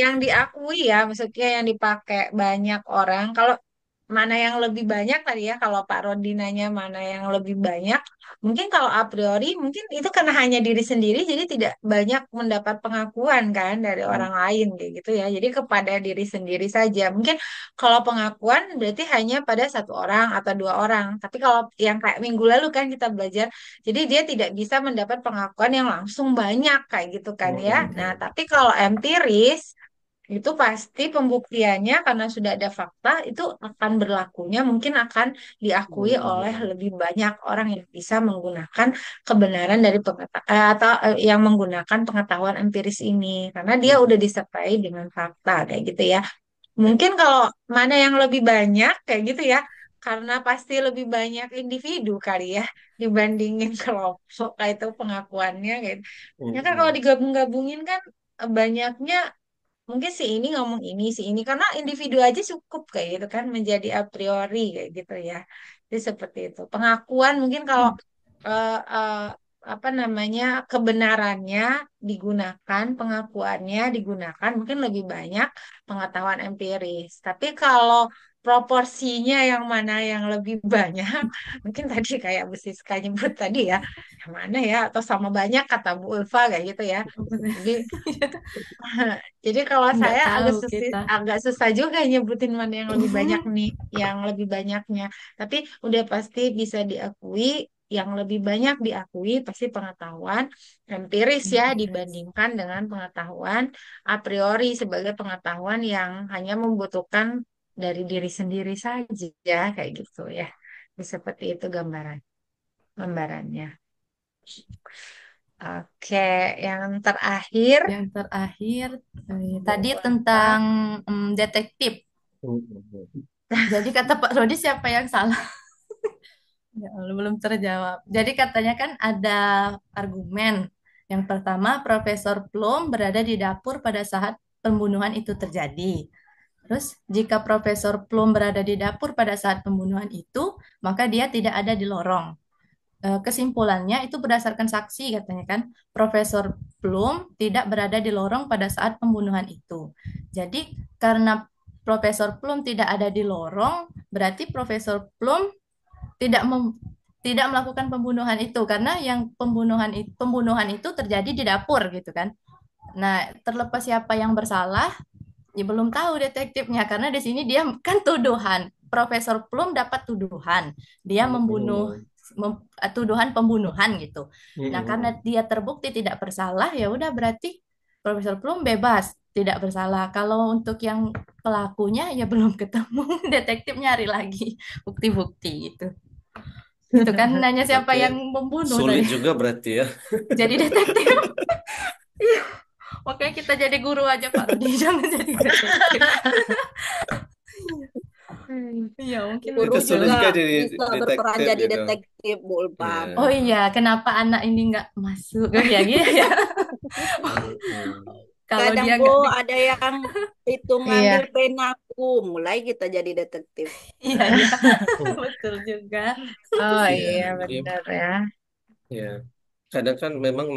yang diakui ya, maksudnya yang dipakai banyak orang. Kalau mana yang lebih banyak tadi ya, kalau Pak Rodi nanya mana yang lebih banyak, mungkin kalau a priori mungkin itu karena hanya diri sendiri jadi tidak banyak mendapat pengakuan kan dari Hmm. orang lain kayak gitu ya. Jadi kepada diri sendiri saja. Mungkin kalau pengakuan berarti hanya pada satu orang atau dua orang. Tapi kalau yang kayak minggu lalu kan kita belajar, jadi dia tidak bisa mendapat pengakuan yang langsung banyak kayak gitu kan ya. Nah, Hmm. tapi kalau empiris itu pasti pembuktiannya karena sudah ada fakta itu akan berlakunya mungkin akan diakui oleh Hmm. lebih banyak orang yang bisa menggunakan kebenaran dari atau yang menggunakan pengetahuan empiris ini karena dia Hmm. udah disertai dengan fakta kayak gitu ya. Mungkin kalau mana yang lebih banyak kayak gitu ya, karena pasti lebih banyak individu kali ya dibandingin kelompok kayak itu pengakuannya gitu. Ya kan kalau Hmm. digabung-gabungin kan banyaknya mungkin si ini ngomong ini, si ini karena individu aja cukup kayak gitu kan menjadi a priori kayak gitu ya. Jadi seperti itu. Pengakuan mungkin kalau eh, eh, apa namanya kebenarannya digunakan, pengakuannya digunakan mungkin lebih banyak pengetahuan empiris. Tapi kalau proporsinya yang mana yang lebih banyak, mungkin tadi kayak Bu Siska nyebut tadi ya, yang mana ya atau sama banyak kata Bu Ulfa kayak gitu ya. Jadi jadi kalau Nggak saya tahu kita. agak susah juga nyebutin mana yang lebih banyak nih, yang lebih banyaknya. Tapi udah pasti bisa diakui, yang lebih banyak diakui pasti pengetahuan empiris ya Empiris. dibandingkan dengan pengetahuan a priori sebagai pengetahuan yang hanya membutuhkan dari diri sendiri saja kayak gitu ya. Jadi seperti itu gambarannya. Oke, yang terakhir Yang terakhir, Bu tadi Ulfa. tentang detektif. Hmm. Jadi kata Pak Rodi siapa yang salah? Ya, Allah, belum terjawab. Jadi katanya kan ada argumen. Yang pertama, Profesor Plum berada di dapur pada saat pembunuhan itu terjadi. Terus, jika Profesor Plum berada di dapur pada saat pembunuhan itu, maka dia tidak ada di lorong. Kesimpulannya itu berdasarkan saksi katanya kan, Profesor Plum tidak berada di lorong pada saat pembunuhan itu. Jadi, karena Profesor Plum tidak ada di lorong, berarti Profesor Plum tidak tidak melakukan pembunuhan itu karena yang pembunuhan itu terjadi di dapur gitu kan. Nah, terlepas siapa yang bersalah, ya belum tahu detektifnya karena di sini dia kan tuduhan. Profesor Plum dapat tuduhan, dia membunuh Hmm. tuduhan pembunuhan gitu. Nah, karena Hmm. dia terbukti tidak bersalah, ya udah berarti Profesor Plum bebas, tidak bersalah. Kalau untuk yang pelakunya ya belum ketemu, detektif nyari lagi bukti-bukti gitu. Gitu kan nanya siapa Berarti yang membunuh sulit tadi. juga berarti ya. Jadi detektif. Iya, makanya kita jadi guru aja Pak Rudi, jangan jadi detektif. Hmm. Iya, mungkin Guru Itu sulit juga juga jadi bisa berperan detektif jadi gitu. detektif, Bu Ulfa. oh Iya. iya, kenapa anak ini nggak masuk? Oh ya, gitu ya. Hmm. Kalau Kadang dia Bu nggak di, ada yang itu ngambil Iya, penaku, mulai kita jadi detektif. iya iya, betul juga. oh Iya, iya jadi benar ya. ya kadang kan memang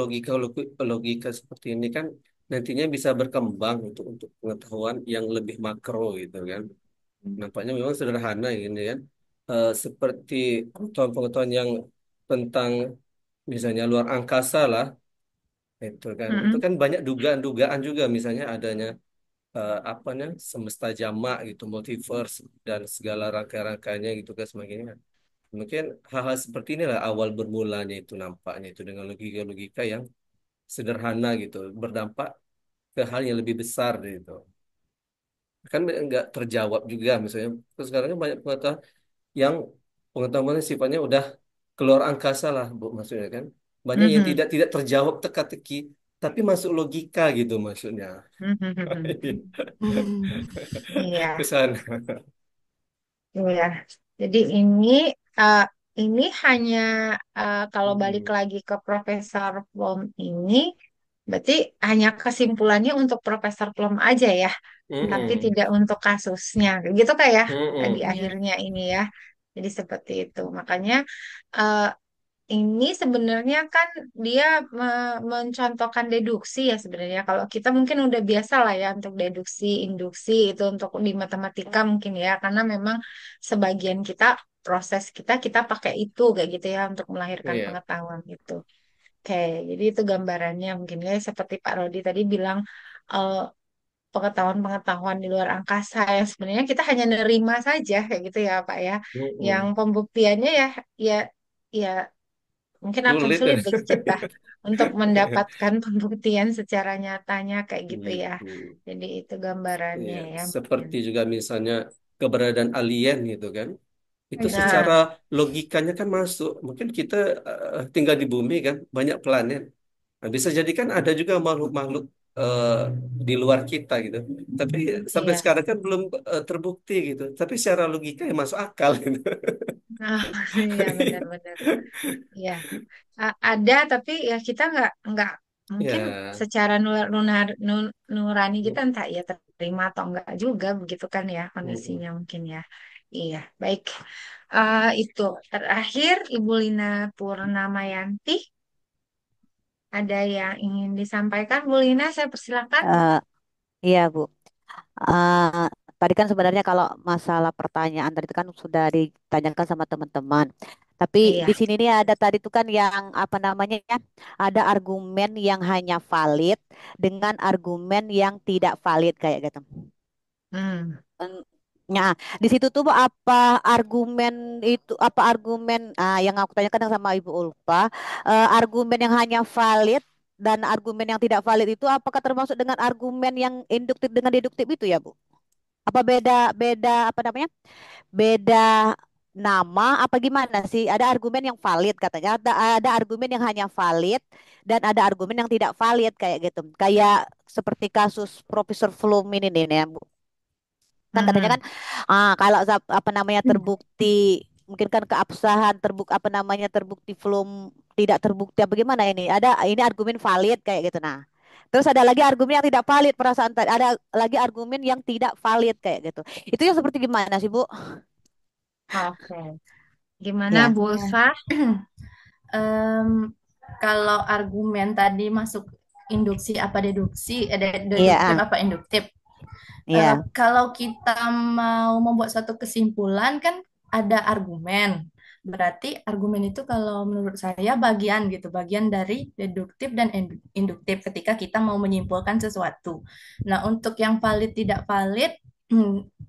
logika seperti ini kan nantinya bisa berkembang untuk pengetahuan yang lebih makro gitu kan. Nampaknya memang sederhana ini kan. Seperti pengetahuan-pengetahuan yang tentang misalnya luar angkasa lah itu Mm-mm. kan banyak dugaan-dugaan juga misalnya adanya apa namanya semesta jamak gitu multiverse dan segala rangkaian-rangkaiannya gitu kan sebagainya. Mungkin hal-hal seperti inilah awal bermulanya itu nampaknya itu dengan logika-logika yang sederhana gitu, berdampak ke hal yang lebih besar gitu. Kan nggak terjawab juga misalnya. Terus sekarang kan banyak pengetahuan yang pengetahuan sifatnya udah keluar angkasa lah, Bu, maksudnya kan. Banyak yang Mhm. tidak terjawab teka-teki, tapi masuk logika gitu maksudnya. Mhm. Hmm. Ke Iya, sana. iya. Jadi uh, ini hanya kalau balik Hmm. lagi ke Profesor Plum ini, berarti hanya kesimpulannya untuk Profesor Plum aja ya, tapi Mm-mm. tidak untuk kasusnya. Gitu kayak di Mm-mm. Iya. akhirnya ini ya. Jadi seperti itu. Makanya uh, ini sebenarnya kan dia mencontohkan deduksi ya sebenarnya. Kalau kita mungkin udah biasa lah ya untuk deduksi, induksi itu untuk di matematika mungkin ya, karena memang sebagian kita proses kita pakai itu kayak gitu ya untuk melahirkan Iya. pengetahuan itu. Oke, jadi itu gambarannya mungkin ya seperti Pak Rodi tadi bilang eh, pengetahuan-pengetahuan di luar angkasa yang sebenarnya kita hanya nerima saja kayak gitu ya Pak ya. Yang Mm-mm. pembuktiannya ya ya mungkin akan Sulit sulit kan? bagi kita untuk mendapatkan pembuktian secara nyatanya kayak gitu ya. Gitu. Jadi itu Iya. gambarannya ya mungkin. Seperti juga misalnya keberadaan alien gitu kan. Itu secara Nah, logikanya kan masuk. Mungkin kita tinggal di bumi kan, banyak planet. Nah, bisa jadi kan ada juga makhluk-makhluk eh, di luar kita gitu. Tapi sampai iya. sekarang kan belum terbukti gitu. Tapi secara logika ya masuk akal gitu. Nah, iya benar-benar. Iya. Ada tapi ya kita nggak mungkin Ya, secara nurani kita entah ya terima atau enggak juga begitu kan ya mm-mm. kondisinya mungkin ya. Iya, baik. Itu terakhir Ibu Lina Purnamayanti ada yang ingin disampaikan Bu Lina saya persilakan. Eh, iya, Bu. Eh, Tadi kan sebenarnya kalau masalah pertanyaan tadi itu kan sudah ditanyakan sama teman-teman. Tapi Iya. di sini nih ada tadi tuh kan yang apa namanya ya, ada argumen yang hanya valid dengan argumen yang tidak valid kayak gitu. Hmm. En- Nah, di situ tuh apa argumen itu apa argumen yang aku tanyakan sama Ibu Ulfa, argumen yang hanya valid dan argumen yang tidak valid itu apakah termasuk dengan argumen yang induktif dengan deduktif itu ya, Bu? Apa beda beda apa namanya? Beda nama apa gimana sih? Ada argumen yang valid katanya, ada argumen yang hanya valid dan ada argumen yang tidak valid kayak gitu. Kayak seperti kasus Profesor Flum ini nih ya, Bu. Kan katanya Mhm. kan kalau apa namanya terbukti mungkin kan keabsahan terbukti apa namanya terbukti belum tidak terbukti apa gimana ini ada ini argumen valid kayak gitu nah terus ada lagi argumen yang tidak valid perasaan tadi ada lagi argumen yang tidak valid kayak gitu itu yang seperti gimana sih Bu? Oke. Gimana Ya, Bu Ya. Ulfa? Em, Kalau argumen tadi masuk induksi apa deduksi, iya, deduktif apa induktif. iya, Kalau kita mau membuat suatu kesimpulan kan ada argumen. Berarti argumen itu kalau menurut saya bagian gitu, bagian dari deduktif dan induktif ketika kita mau menyimpulkan sesuatu. Nah, untuk yang valid tidak valid,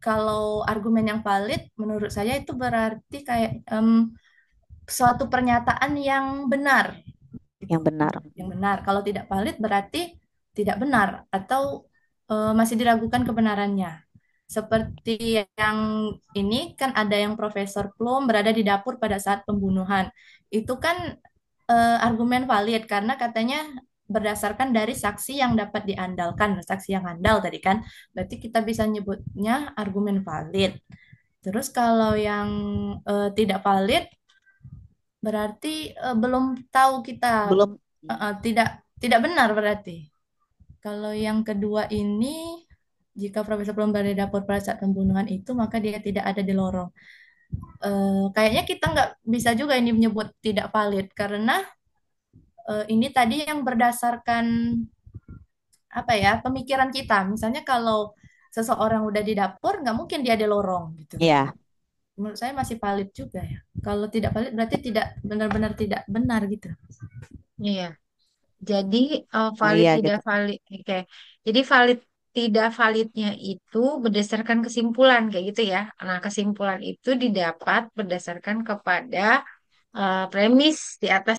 kalau argumen yang valid menurut saya itu berarti kayak suatu pernyataan yang benar yang gitu. benar. Yang benar. Kalau tidak valid berarti tidak benar atau masih diragukan kebenarannya. Seperti yang ini kan ada yang Profesor Plum berada di dapur pada saat pembunuhan. Itu kan argumen valid karena katanya berdasarkan dari saksi yang dapat diandalkan, saksi yang andal tadi kan. Berarti kita bisa nyebutnya argumen valid. Terus kalau yang tidak valid berarti belum tahu kita Belum. tidak tidak benar berarti. Kalau yang kedua ini, jika Profesor belum berada di dapur pada saat pembunuhan itu, maka dia tidak ada di lorong. Kayaknya kita nggak bisa juga ini menyebut tidak valid karena ini tadi yang berdasarkan apa ya pemikiran kita. Misalnya kalau seseorang udah di dapur, nggak mungkin dia di lorong gitu. Ya, Menurut saya masih valid juga ya. Kalau tidak valid berarti tidak benar-benar tidak benar gitu. Iya. Jadi oh valid iya tidak gitu. valid, oke. Jadi valid tidak validnya itu berdasarkan kesimpulan kayak gitu ya. Nah, kesimpulan itu didapat berdasarkan kepada premis di atas